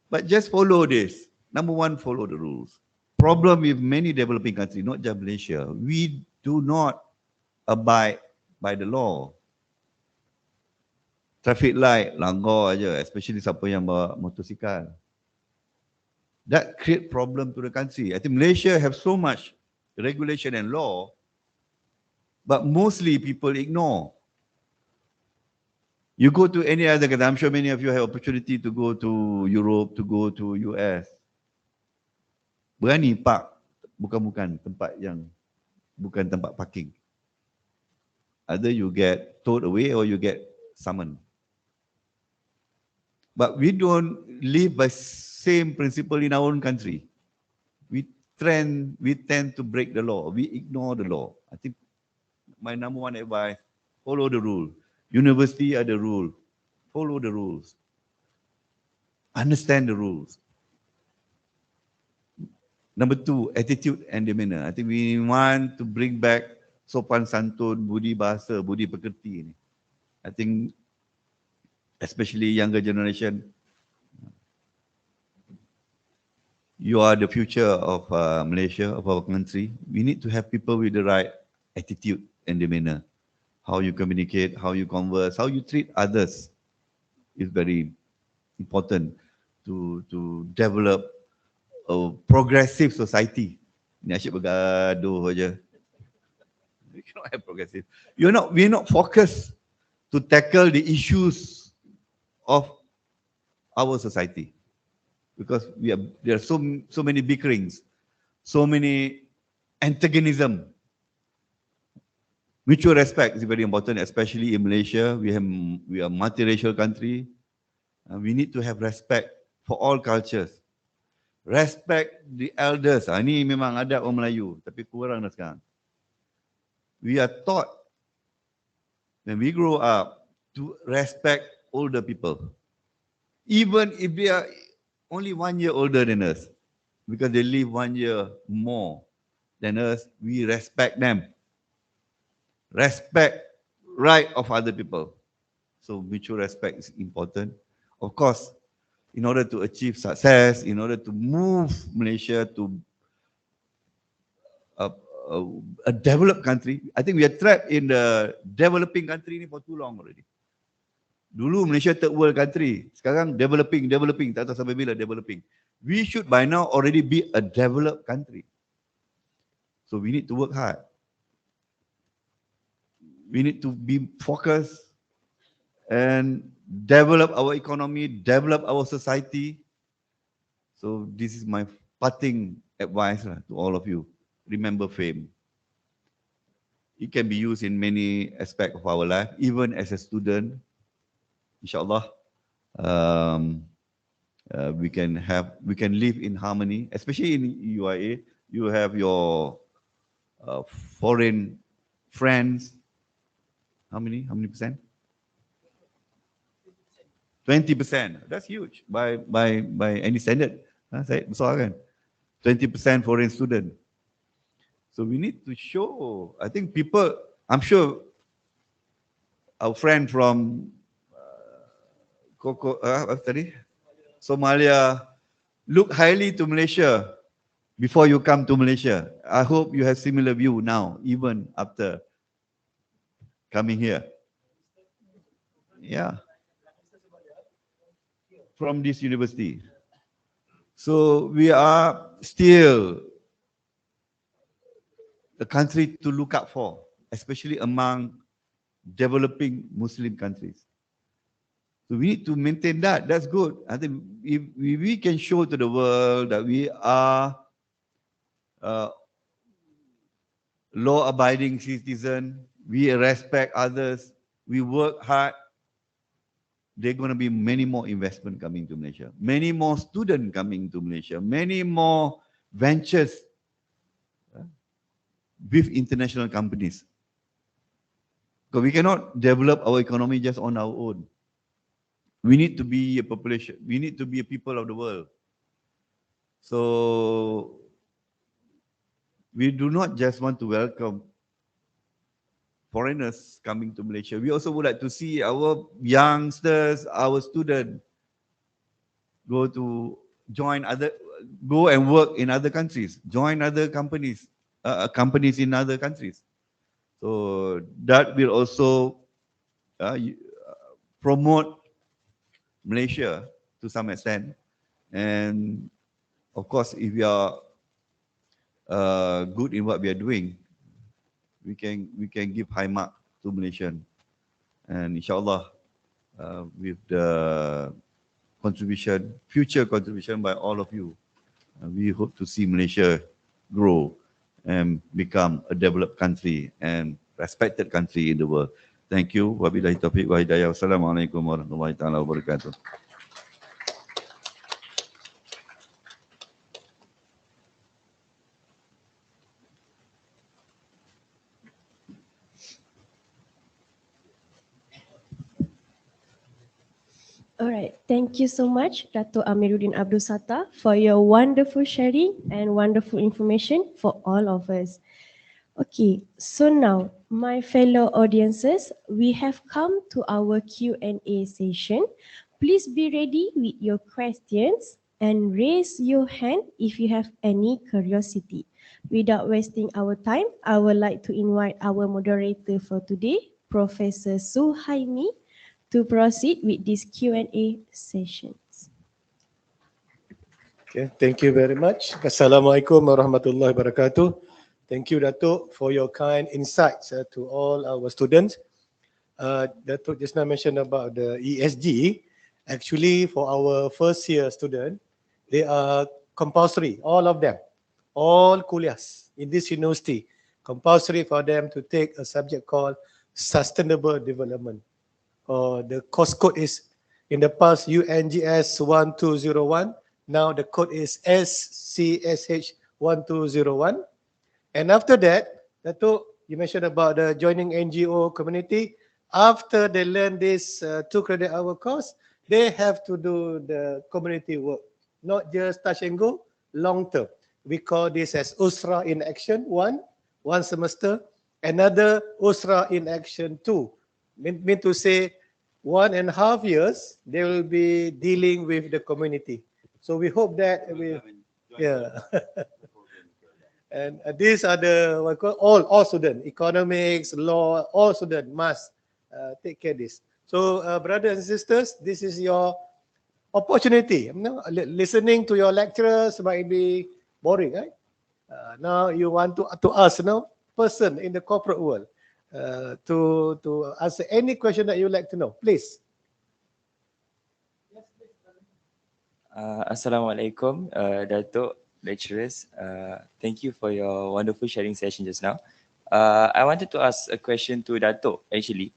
But just follow this. Number 1, follow the rules. Problem with many developing countries, not just Malaysia, we do not abide by the law. Traffic light, langgar aja, especially siapa yang bawa motosikal. That create problem to the country. I think Malaysia have so much regulation and law, but mostly people ignore. You go to any other country, I'm sure many of you have opportunity to go to Europe, to go to US. Berani park, bukan tempat yang, bukan tempat parking. Either you get towed away or you get summoned. But we don't live by same principle in our own country. We tend to break the law. We ignore the law. I think my number 1 advice, follow the rule. University ada rule. Follow the rules. Understand the rules. Number 2, attitude and demeanor. I think we want to bring back sopan santun, budi bahasa, budi pekerti ni. I think especially younger generation, you are the future of Malaysia, of our country. We need to have people with the right attitude and demeanor. How you communicate, how you converse, how you treat others is very important to develop a progressive society. Ni asyik bergaduh aja. We cannot have progressive. We're not focused to tackle the issues of our society, because there are so many bickerings, so many antagonism. Mutual respect is very important, especially in Malaysia. We are a multiracial country. We need to have respect for all cultures. Respect the elders. Ini memang ada orang Melayu, tapi kurang dah sekarang. We are taught when we grow up to respect older people, even if they are only 1 year older than us, because they live 1 year more than us. We respect them. Respect right of other people. So mutual respect is important. Of course, in order to achieve success, in order to move Malaysia to a developed country, I think we are trapped in the developing country ni for too long already. Dulu Malaysia third world country, sekarang developing, tak tahu sampai bila developing. We should by now already be a developed country. So we need to work hard. We need to be focused and develop our economy, develop our society. So this is my parting advice to all of you. Remember fame. It can be used in many aspects of our life, even as a student. Inshallah, um, we can live in harmony, especially in UIA. You have your foreign friends. How many percent? 20%. That's huge by any standard. Saya besar kan? 20% foreign student. So we need to show. I think people. I'm sure our friend from Somalia look highly to Malaysia before you come to Malaysia. I hope you have similar view now, even after coming here. Yeah. From this university. So we are still a country to look out for, especially among developing Muslim countries. So we need to maintain that. That's good. I think if we can show to the world that we are law-abiding citizen, we respect others, we work hard, there are going to be many more investment coming to Malaysia, many more students coming to Malaysia, many more ventures with international companies. Because we cannot develop our economy just on our own. We need to be a population. We need to be a people of the world. So we do not just want to welcome foreigners coming to Malaysia. We also would like to see our youngsters, our students go and work in other countries, join other companies in other countries. So that will also promote Malaysia to some extent. And of course, if we are good in what we are doing, we can give high mark to Malaysian. And inshallah, with the future contribution by all of you, we hope to see Malaysia grow and become a developed country and respected country in the world. Thank you. Wabillahi taufiq wa hidayah. Wassalamualaikum warahmatullahi taala wabarakatuh. All right, thank you so much, Dato Amiruddin Abdul Satar, for your wonderful sharing and wonderful information for all of us. Okay, so now, my fellow audiences, we have come to our Q&A session. Please be ready with your questions and raise your hand if you have any curiosity. Without wasting our time, I would like to invite our moderator for today, Professor Suhaimi, to proceed with this Q&A sessions. Okay, thank you very much. Assalamualaikum warahmatullahi wabarakatuh. Thank you, Dato, for your kind insights to all our students. Dato just now mentioned about the ESG. Actually, for our first year student, they are compulsory, all of them, all kuliahs in this university, compulsory for them to take a subject called Sustainable Development. The course code is in the past UNGS 1201. Now the code is SCSH 1201. And after that, Dato, you mentioned about the joining NGO community. After they learn this 2 credit hour course, they have to do the community work, not just touch and go, long term. We call this as Usra in Action 1 semester, another Usra in Action 2. Mean to say 1.5 years, they will be dealing with the community. So we hope that and these are the all students, economics, law, all students must take care of this. So brothers and sisters, this is your opportunity. Listening to your lecturers might be boring, right? Now you want to ask person in the corporate world to answer any question that you like to know, please. Assalamualaikum, Dato, lecturers. Thank you for your wonderful sharing session just now. I wanted to ask a question to Dato actually.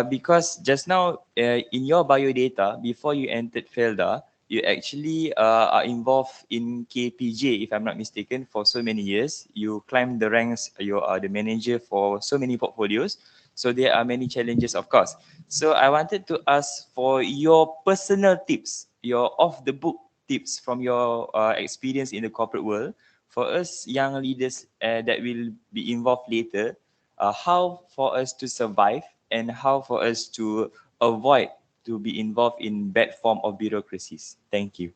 Because just now in your biodata, before you entered FELDA, you actually are involved in KPJ, if I'm not mistaken, for so many years. You climbed the ranks, you are the manager for so many portfolios. So there are many challenges, of course. So I wanted to ask for your personal tips, your off-the-book tips from your experience in the corporate world for us young leaders that will be involved later, how for us to survive and how for us to avoid to be involved in bad form of bureaucracies. Thank you.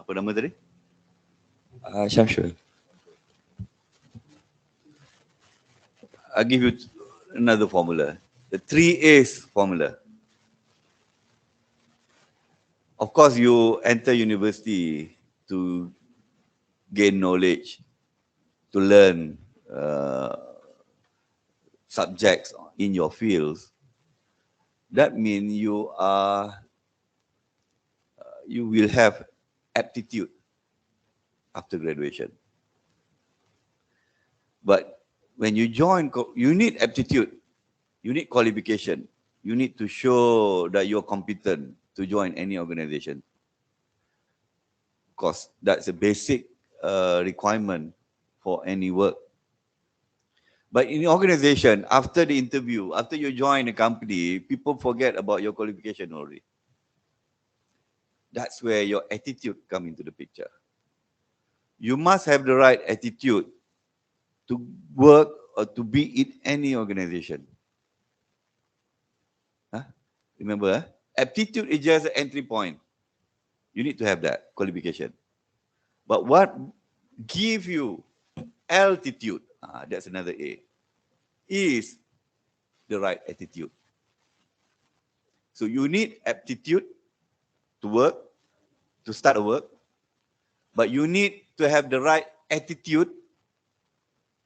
Apa nama tadi? Shamsul. I'll give you another formula. The 3 A's formula. Of course, you enter university to gain knowledge, to learn subjects in your fields. That means you will have aptitude after graduation. But when you join, you need aptitude, you need qualification, you need to show that you're competent to join any organization. Of course, that's a basic requirement for any work. But in the organization, after the interview, after you join a company, people forget about your qualification already. That's where your attitude comes into the picture. You must have the right attitude to work or to be in any organization. Remember, aptitude is just an entry point. You need to have that qualification. But what gives you altitude, that's another A, is the right attitude. So you need aptitude to work, to start a work, but you need to have the right attitude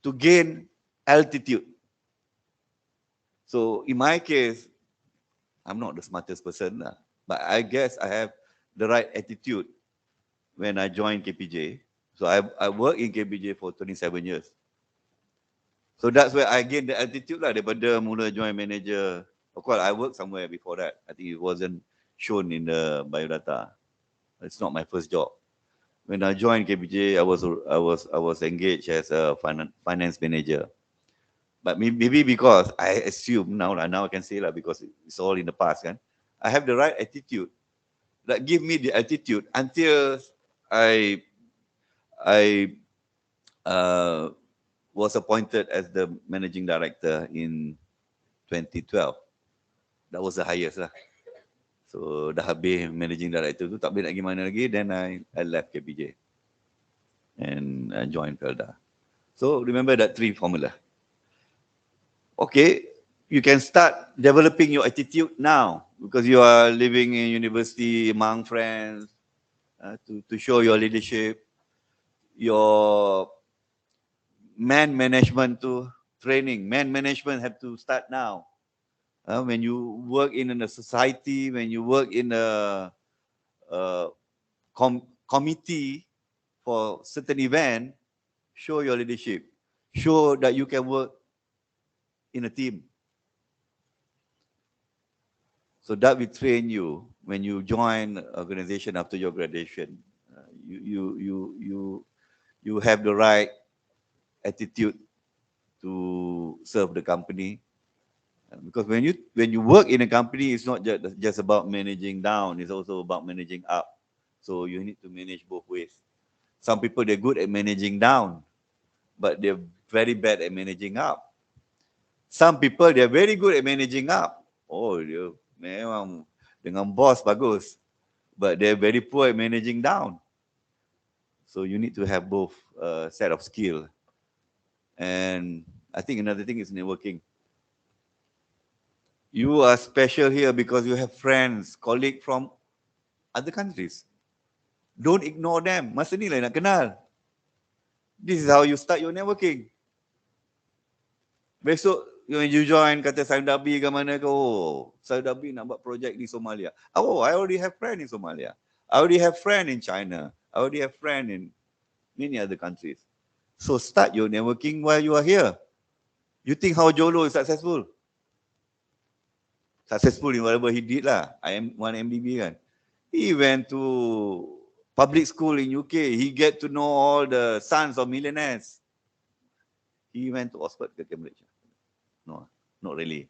to gain altitude. So in my case, I'm not the smartest person, but I guess I have the right attitude when I joined KPJ. So I worked in KPJ for 27 years. So that's where I gained the altitude lah, daripada mula join manager. Of course, I worked somewhere before that. I think it wasn't shown in the biodata. It's not my first job. When I joined KPJ, I was engaged as a finance manager. But maybe because I assume now I can say because it's all in the past, I have the right attitude that give me the attitude until I was appointed as the managing director in 2012. That was the highest lah. So dah habis managing director tu, tak boleh nak gimana lagi, then I left KPJ and I joined FELDA. So remember that 3 formula. Okay, you can start developing your attitude now because you are living in university among friends, to show your leadership, your man management to training. Man management have to start now. When you work in a society, when you work in a committee for certain event, show your leadership. Show that you can work in a team. So that will train you when you join organization after your graduation. You have the right attitude to serve the company. Because when you work in a company, it's not just about managing down, it's also about managing up. So you need to manage both ways. Some people, they're good at managing down, but they're very bad at managing up. Some people, they're very good at managing up. Oh, dia memang dengan boss bagus, but they're very poor at managing down. So you need to have both set of skill. And I think another thing is networking. You are special here because you have friends, colleagues from other countries. Don't ignore them. Masa ni lah nak kenal. This is how you start your networking. Besok when you join, kata Saudi ke mana ke, oh, Saudi nak buat projek di Somalia. Oh, I already have friend in Somalia. I already have friend in China. I already have friend in many other countries. So start your networking while you are here. You think how Jolo is successful? Successful in whatever he did lah. I am one MBB kan. He went to public school in UK. He get to know all the sons of millionaires. He went to Oxford ke Cambridge. No, not really.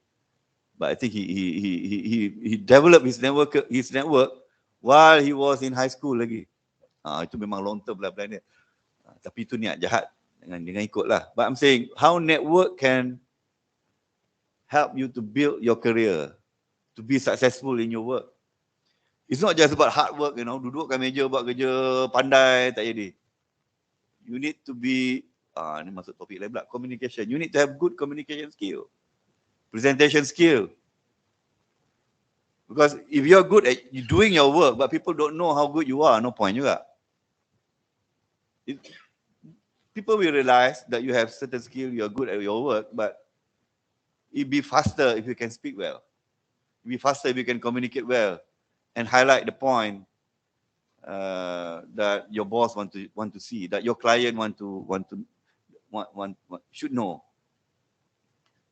But I think he developed his network while he was in high school lagi. Itu memang long term lah plan dia. Tapi itu niat jahat. Jangan ikut lah. But I'm saying how network can help you to build your career, to be successful in your work. It's not just about hard work, duduk kat meja buat kerja, pandai, tak jadi. You need to be, ni masuk topik lain pula, communication. You need to have good communication skill, presentation skill. Because if you're good at doing your work, but people don't know how good you are, no point juga. People will realize that you have certain skill, you're good at your work, but it'll be faster if you can speak well. It'll be faster if you can communicate well and highlight the point that your boss want to see, that your client should know.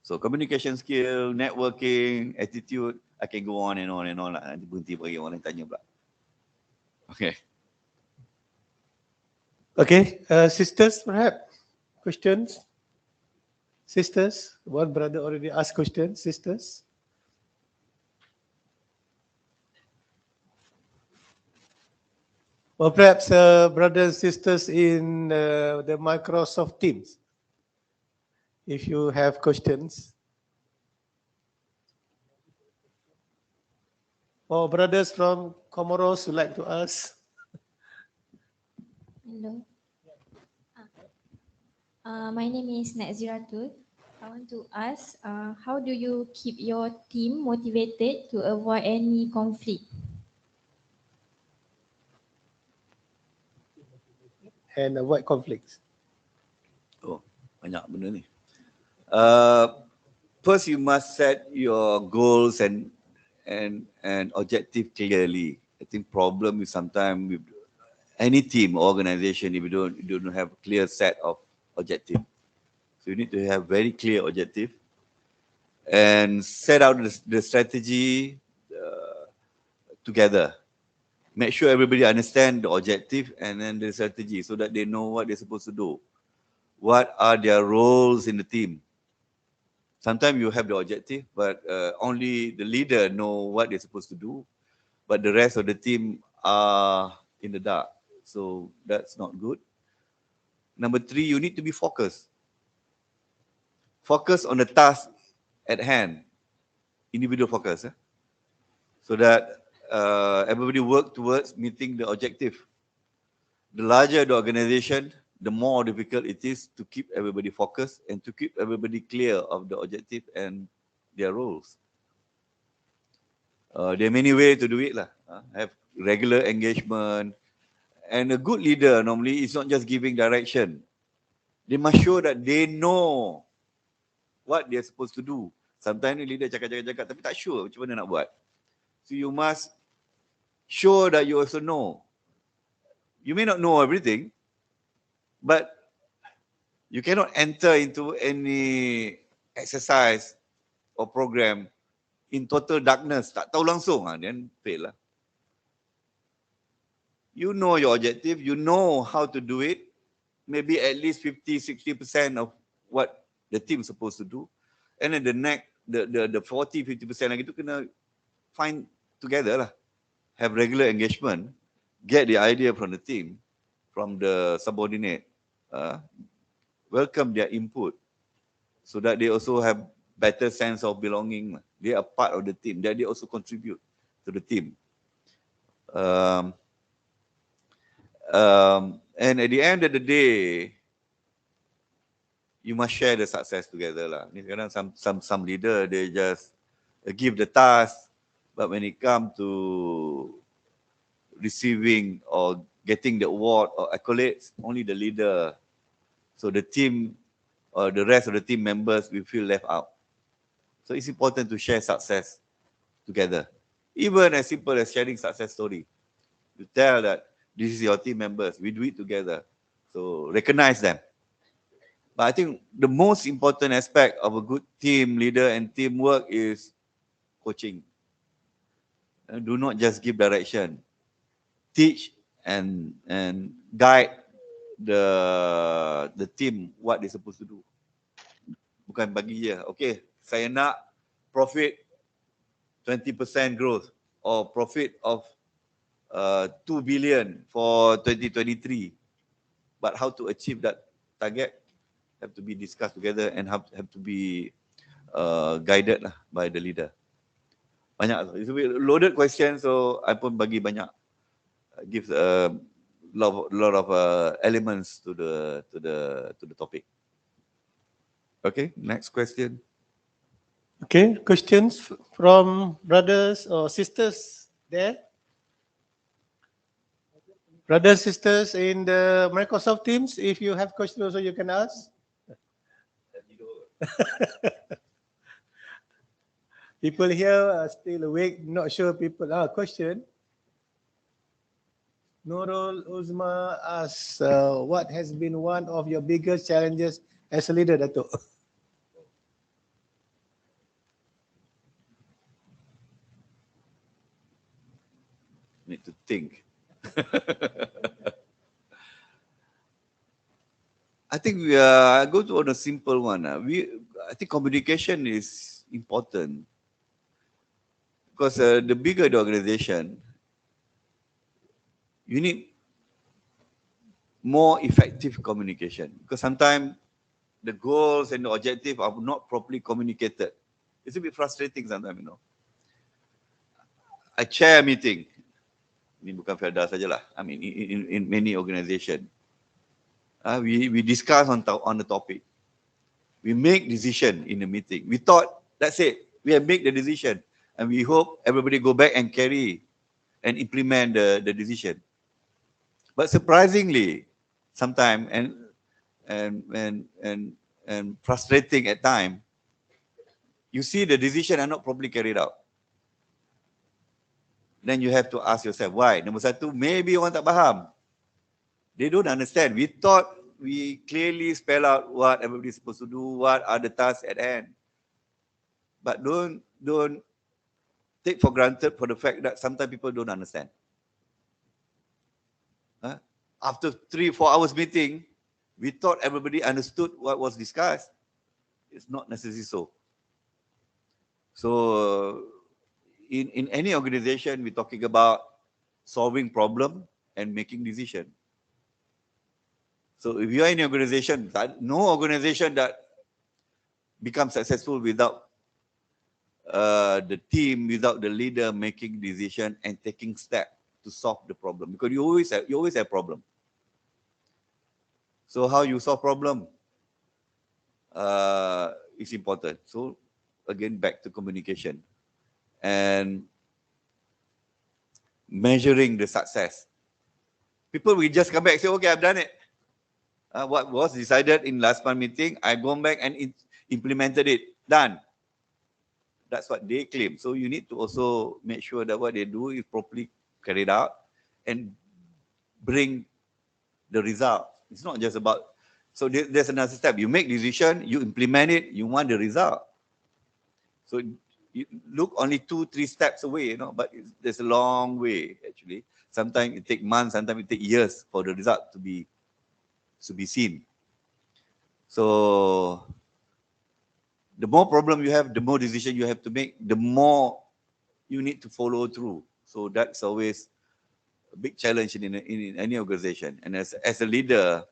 So communication skill, networking, attitude, I can go on and on and on lah. Nanti berhenti bagi orang lain tanya pula. Okay. Okay, sisters, perhaps questions. Sisters, one brother already asked questions. Sisters. Or perhaps brothers and sisters in the Microsoft Teams, if you have questions. Or brothers from Comoros who like to ask. Hello. My name is Naziratul. I want to ask, how do you keep your team motivated to avoid any conflict? And avoid conflicts. Oh, banyak benda ni. First, you must set your goals and objective clearly. I think problem is sometimes with any team or organization, if you don't have a clear set of objective. So you need to have very clear objective and set out the strategy together. Make sure everybody understand the objective and then the strategy so that they know what they're supposed to do. What are their roles in the team? Sometimes you have the objective, but only the leader know what they're supposed to do, but the rest of the team are in the dark. So that's not good. Number 3, you need to be focused. Focus on the task at hand. Individual focus. So that everybody work towards meeting the objective. The larger the organization, the more difficult it is to keep everybody focused and to keep everybody clear of the objective and their roles. There are many ways to do it lah. Have regular engagement. And a good leader normally is not just giving direction. They must show that they know what they're supposed to do. Sometimes the leader cakap tapi tak sure macam mana nak buat. So you must show that you also know. You may not know everything, but you cannot enter into any exercise or program in total darkness. Tak tahu langsung, then fail lah. You know your objective, you know how to do it, maybe at least 50-60% of what the team is supposed to do. And then the 40-50% lagi tu kena find together lah. Have regular engagement, get the idea from the team, from the subordinate, welcome their input so that they also have better sense of belonging. They are part of the team, that they also contribute to the team. And at the end of the day, you must share the success together lah. Ni sekarang some leader, they just give the task, but when it comes to receiving or getting the award or accolades, only the leader. So the team or the rest of the team members will feel left out. So it's important to share success together. Even as simple as sharing success story. You tell that this is your team members, we do it together. So recognize them. But I think the most important aspect of a good team leader and teamwork is coaching. Do not just give direction. Teach and guide the team what they're supposed to do. Bukan bagi je, okay, saya nak profit 20% growth or profit of 2 billion for 2023. But how to achieve that target have to be discussed together and have to be guided lah by the leader. Banyak, it's a loaded question, so I pun bagi banyak, gives a lot of elements to the topic. Okay, next question. Okay, questions from brothers or sisters there? Brothers, sisters in the Microsoft Teams, if you have questions also you can ask. People here are still awake, not sure people. Question. Nurul Uzma asks, what has been one of your biggest challenges as a leader, Dato'? Need to think. I think I go to on a simple one. I think communication is important because the bigger the organization, you need more effective communication because sometimes the goals and the objective are not properly communicated. It's a bit frustrating sometimes, you know. I chair a meeting. Ini bukan FELDA sajalah. I mean, in many organizations, we discuss on the topic. We make decision in the meeting. We thought that's it. We have made the decision, and we hope everybody go back and carry and implement the decision. But surprisingly, sometimes and frustrating at times, you see the decision are not properly carried out. Then you have to ask yourself why. Number satu, maybe orang tak faham. They don't understand. We thought we clearly spell out what everybody is supposed to do, what are the tasks at hand. But don't take for granted for the fact that sometimes people don't understand. After 3-4 hours meeting, we thought everybody understood what was discussed. It's not necessarily so. So in any organization, we're talking about solving problem and making decision. So if you are in an organization, no organization that becomes successful without the team, without the leader making decision and taking steps to solve the problem, because you always have problem. So how you solve problem is important. So again, back to communication and measuring the success. People will just come back and say, okay, I've done it. What was decided in last month meeting, I gone back and implemented it. Done. That's what they claim. So you need to also make sure that what they do is properly carried out and bring the result. It's not just about, so there's another step. You make decision, you implement it, you want the result. So you look only 2-3 steps away, you know, but there's a long way actually. Sometimes it takes months, sometimes it takes years for the result to be seen. So the more problem you have, the more decision you have to make, the more you need to follow through. So that's always a big challenge in any organization. And as a leader,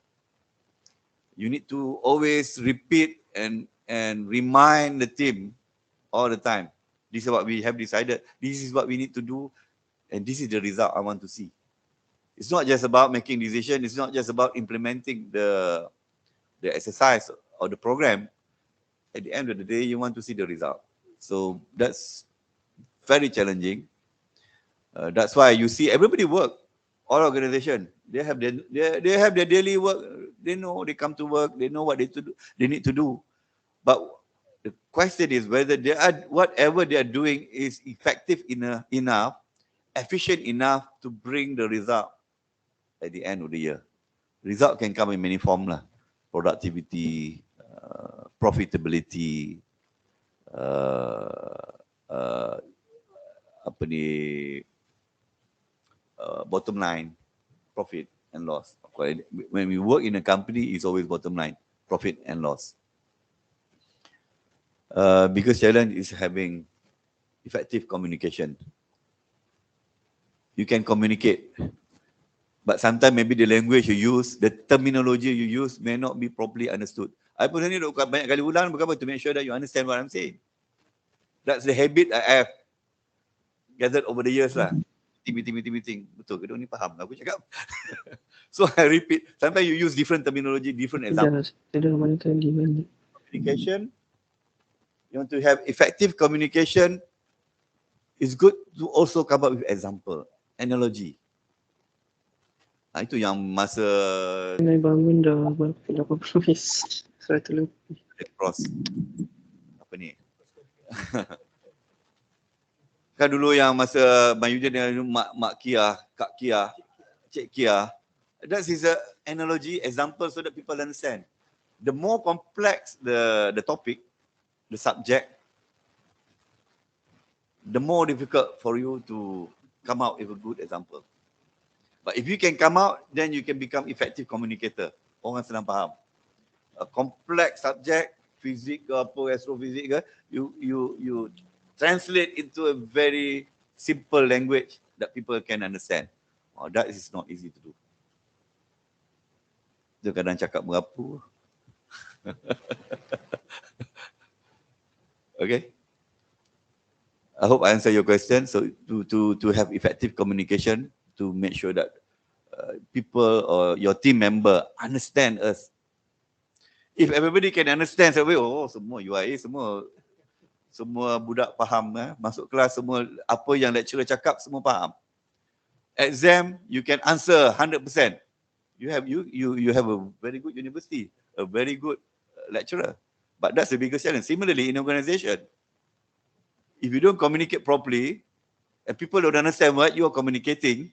you need to always repeat and remind the team all the time. This is what we have decided. This is what we need to do. And this is the result I want to see. It's not just about making decisions. It's not just about implementing the exercise or the program. At the end of the day, you want to see the result. So that's very challenging. That's why you see everybody work. All organizations, they have their daily work. They know they come to work. They know what they need to do. But the question is whether whatever they are doing is effective enough, efficient enough to bring the result at the end of the year. Result can come in many forms lah. Productivity, profitability, apa ni, bottom line, profit and loss. When we work in a company, it's always bottom line, profit and loss. Biggest challenge is having effective communication. You can communicate, but sometimes maybe the language you use, the terminology you use may not be properly understood. I pun ni banyak kali ulang berapa to make sure that you understand what I'm saying. That's the habit I have gathered over the years lah. Meeting. Betul ke? Ni faham aku cakap. So I repeat. Sometimes you use different terminology, different examples. Communication. You want to have effective communication. It's good to also come up with example, analogy. Itu yang masa bangun dah berapa minit. Saya terlupa. cross. Apa ni? Kan dulu yang masa Mayudin dengan Mak Kia, Kak Kia, Cik Kia. That is an analogy, example so that people understand. The more complex the topic, the subject, the more difficult for you to come out with a good example. But if you can come out, then you can become effective communicator. Orang senang faham. A complex subject, fizik ke apa, astrofizik ke, you translate into a very simple language that people can understand. Oh, that is not easy to do. Dia kadang cakap berapu. Okay. I hope I answer your question. So to have effective communication, to make sure that people or your team member understand us. If everybody can understand, say, oh, semua UIA, semua budak faham, masuk kelas semua apa yang lecturer cakap semua faham. Exam you can answer 100%. You have a very good university, a very good lecturer. But that's the biggest challenge. Similarly, in organization, if you don't communicate properly and people don't understand what you are communicating,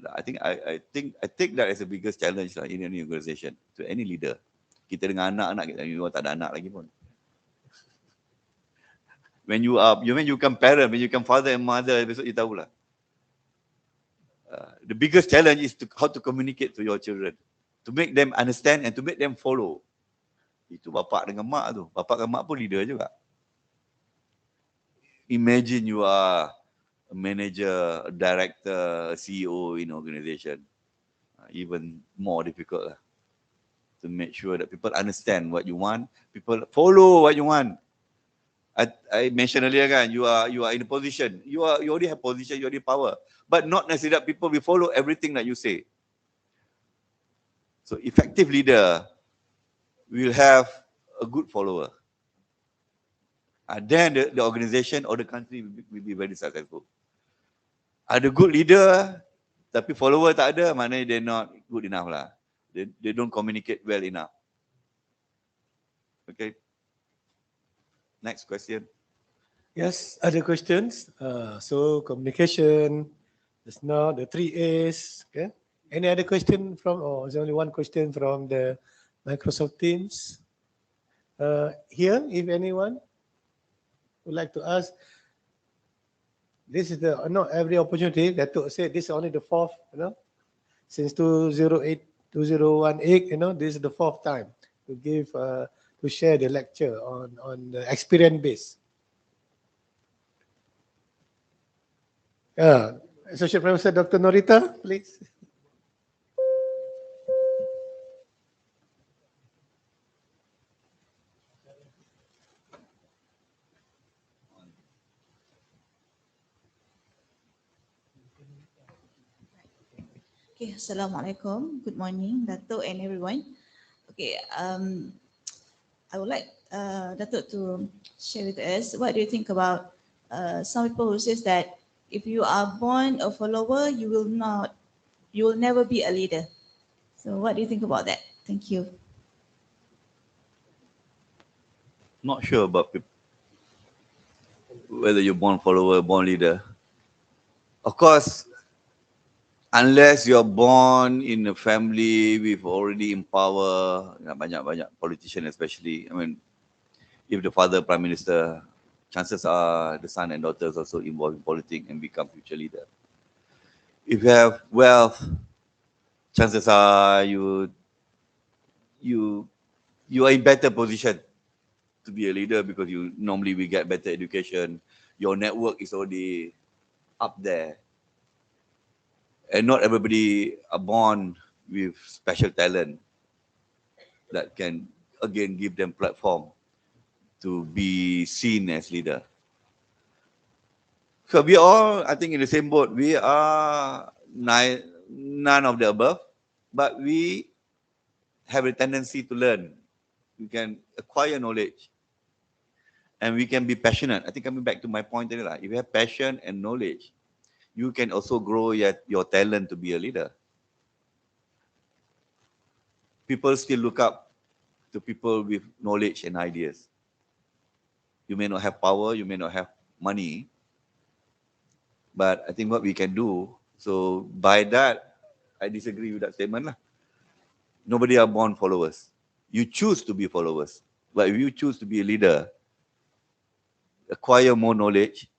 I think that is the biggest challenge in any organization to any leader. Kita dengan anak-anak kita, you tak ada anak lagi pun. When you become parent, when you become father and mother, besok you tahulah. The biggest challenge is how to communicate to your children, to make them understand and to make them follow. Itu bapak dengan mak tu. Bapak dengan mak pun leader juga. Imagine you are a manager, a director, a CEO in an organization. Even more difficult lah. To make sure that people understand what you want, people follow what you want. I mentioned earlier kan, you are in a position, you already have position, you already power, but not necessarily that people will follow everything that you say. So effective leader will have a good follower. Then the organization or the country will be very successful. Ada good leader, tapi follower tak ada, maknanya they're not good enough lah. They don't communicate well enough. Okay. Next question. Yes, other questions. So communication, just now the 3 A's. Okay. Any other question from, or is there only one question from the Microsoft Teams? Here, if anyone would like to ask, this is the not every opportunity. Dato said this is only the 4th, since 2018, this is the 4th time to give to share the lecture on the experience base. Associate Professor Dr. Norita, please. Okay, Assalamualaikum. Good morning, Dato and everyone. Okay, I would like Dato to share with us, what do you think about some people who says that if you are born a follower, you will never be a leader. So what do you think about that? Thank you. Not sure about people, whether you're born follower, born leader. Of course, unless you're born in a family with already in power, banyak-banyak politician especially. I mean, if the father prime minister, chances are the son and daughters also involved in politics and become future leader. If you have wealth, chances are you are in better position to be a leader because you normally will get better education. Your network is already up there. And not everybody are born with special talent that can again give them platform to be seen as leader. So we all, I think, in the same boat. We are none of the above, but we have a tendency to learn. We can acquire knowledge, and we can be passionate. I think coming back to my point earlier, if you have passion and knowledge, you can also grow your talent to be a leader. People still look up to people with knowledge and ideas. You may not have power, you may not have money, but I think what we can do, so by that, I disagree with that statement. Nobody are born followers. You choose to be followers. But if you choose to be a leader, acquire more knowledge,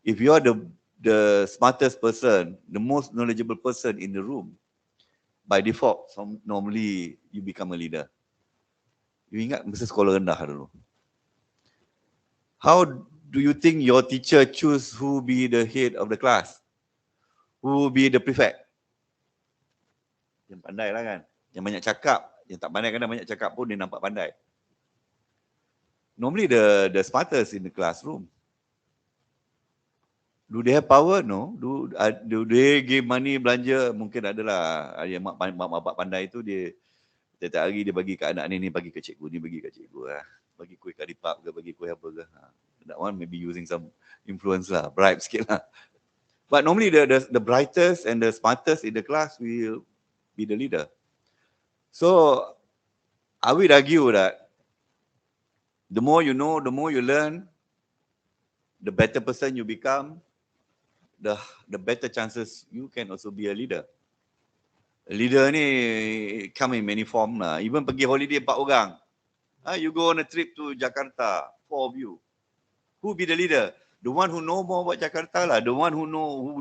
if you are the smartest person, the most knowledgeable person in the room, by default, normally you become a leader. You ingat masa sekolah rendah dulu. How do you think your teacher choose who be the head of the class? Who be the prefect? Yang pandai lah kan. Yang banyak cakap. Yang tak pandai kadang banyak cakap pun dia nampak pandai. Normally the smartest in the classroom. Do they have power? No. Do they give money belanja? Mungkin adalah. Yang mak bapak pandai tu dia setiap hari dia bagi ke anak ni bagi ke cikgu, ni bagi ke cikgu lah. Bagi kuih karipap ke, bagi kuih apa ke. That one maybe using some influence lah, bribe sikit lah. But normally the brightest and the smartest in the class will be the leader. So I would argue that the more you know, the more you learn, the better person you become, the better chances you can also be a leader. A leader ni come in many form lah. Even pergi holiday 4 orang. You go on a trip to Jakarta, 4 of you. Who be the leader? The one who know more about Jakarta lah. The one who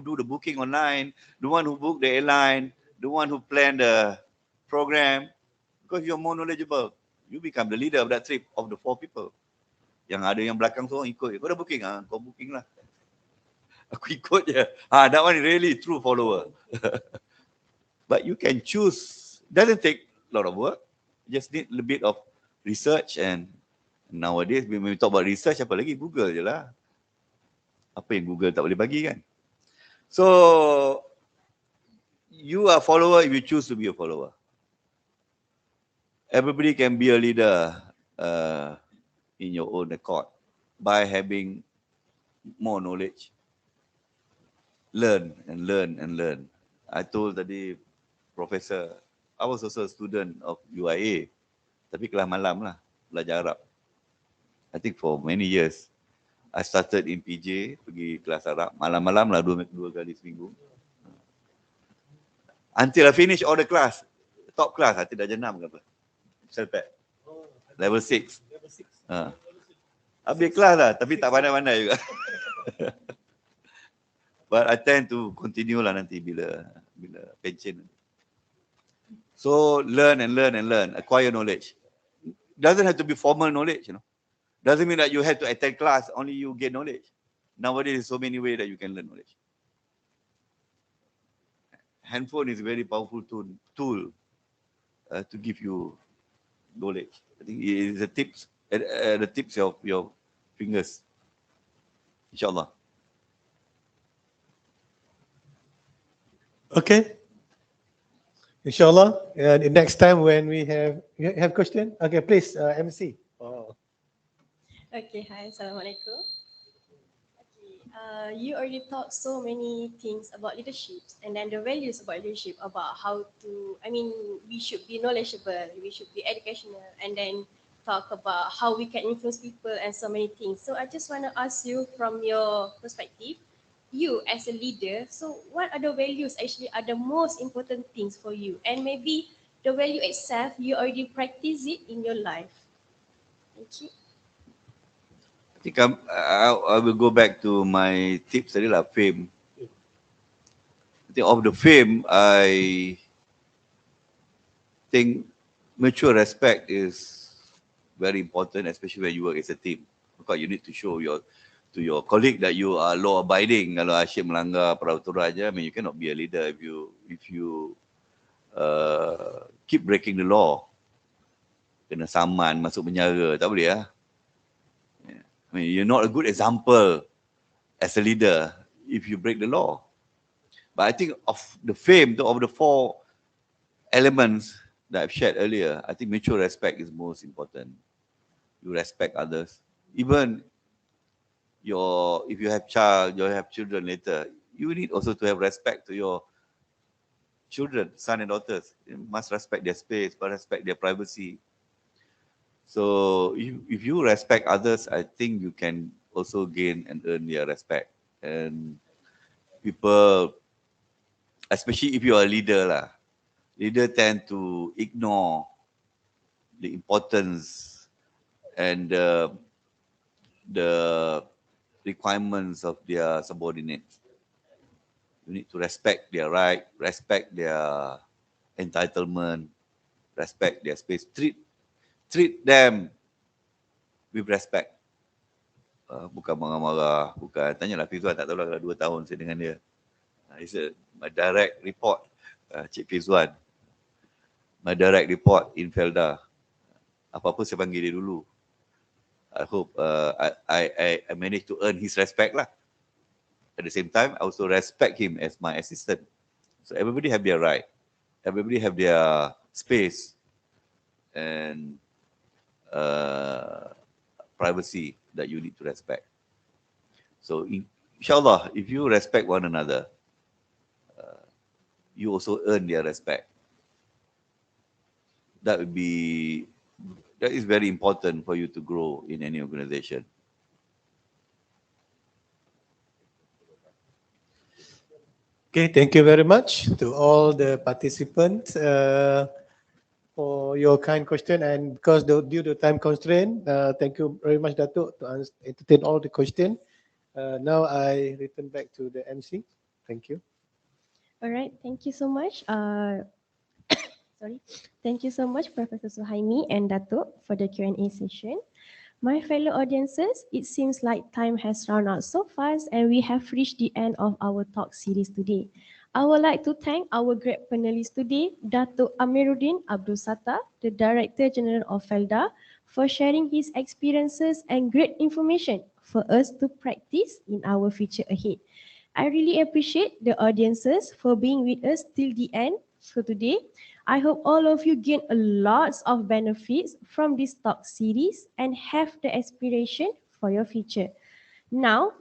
do the booking online. The one who book the airline. The one who plan the program. Because you're more knowledgeable. You become the leader of that trip of the 4 people. Yang ada yang belakang tu ikut. Kau dah booking? Kau booking lah. Aku ikut je. That one really true follower. But you can choose. Doesn't take a lot of work. Just need a little bit of research, and nowadays when we talk about research, apa lagi? Google je lah. Apa yang Google tak boleh bagi kan? So, you are a follower if you choose to be a follower. Everybody can be a leader in your own accord by having more knowledge. Learn and learn and learn. I told tadi Professor, I was also a student of UIA, tapi kelas malam lah, belajar Arab. I think for many years, I started in PJ, pergi kelas Arab, malam-malam lah, dua kali seminggu. Until I finish all the class, top class, hati dah jenam ke apa. Selpet. Level 6. Habis kelas lah, tapi tak pandai-pandai juga. But I tend to continue lah nanti bila pension. So learn and learn and learn, acquire knowledge. Doesn't have to be formal knowledge, Doesn't mean that you have to attend class, only you get knowledge. Nowadays, there's so many ways that you can learn knowledge. Handphone is a very powerful tool to give you knowledge. I think it is the tips of your fingers. Inshallah. Okay. Inshallah. And next time when we have question, okay, please, MC. Okay, hi, Assalamualaikum. Okay, you already talked so many things about leadership and then the values about leadership, about how to, we should be knowledgeable, we should be educational, and then talk about how we can influence people and so many things. So I just want to ask you from your perspective, you as a leader, so what are the values actually are the most important things for you? And maybe the value itself, you already practice it in your life. Thank you. I think I will go back to my tips tadi lah, fame. I think of the fame, I think mutual respect is very important, especially when you work as a team. Because you need to show to your colleague that you are law abiding. Kalau asyik melanggar peraturan aja, I mean you cannot be a leader if you keep breaking the law. Kena saman, masuk penjara, tak boleh lah. I mean you're not a good example as a leader if you break the law. But I think of the fame, of the four elements that I've shared earlier, I think mutual respect is most important. You respect others. Even if you have children later, you need also to have respect to your children, son and daughters. You must respect their space, but respect their privacy. So if you respect others, I think you can also gain and earn their respect. And people, especially if you are a leader, leader tend to ignore the importance and the requirements of their subordinates. You need to respect their right, respect their entitlement, respect their space. Treat them with respect. Bukan marah-marah, bukan. Tanyalah Fizwan, tak tahu lah 2 tahun saya dengan dia. It's my direct report, Cik Fizwan. My direct report in FELDA. Apa-apa saya panggil dia dulu. I hope I managed to earn his respect lah. At the same time, I also respect him as my assistant. So everybody have their right. Everybody have their space and privacy that you need to respect. So inshallah, if you respect one another, you also earn their respect. That is very important for you to grow in any organization. Okay, thank you very much to all the participants for your kind question. And because due to time constraint, thank you very much, Dato, to entertain all the questions. Now I return back to the MC. Thank you. All right, thank you so much. Thank you so much, Professor Suhaimi and Dato, for the Q&A session. My fellow audiences, it seems like time has run out so fast and we have reached the end of our talk series today. I would like to thank our great panelists today, Dato Amiruddin Abdul Satar, the Director General of FELDA, for sharing his experiences and great information for us to practice in our future ahead. I really appreciate the audiences for being with us till the end for today. I hope all of you gain a lot of benefits from this talk series and have the aspiration for your future. Now,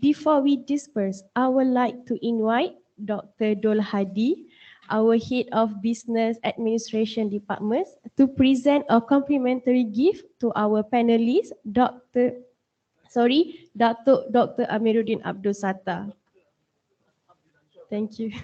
before we disperse, I would like to invite Dr. Dol Hadi, our Head of Business Administration Department, to present a complimentary gift to our panelists, Dr. Amiruddin Abdul Satar. Thank you.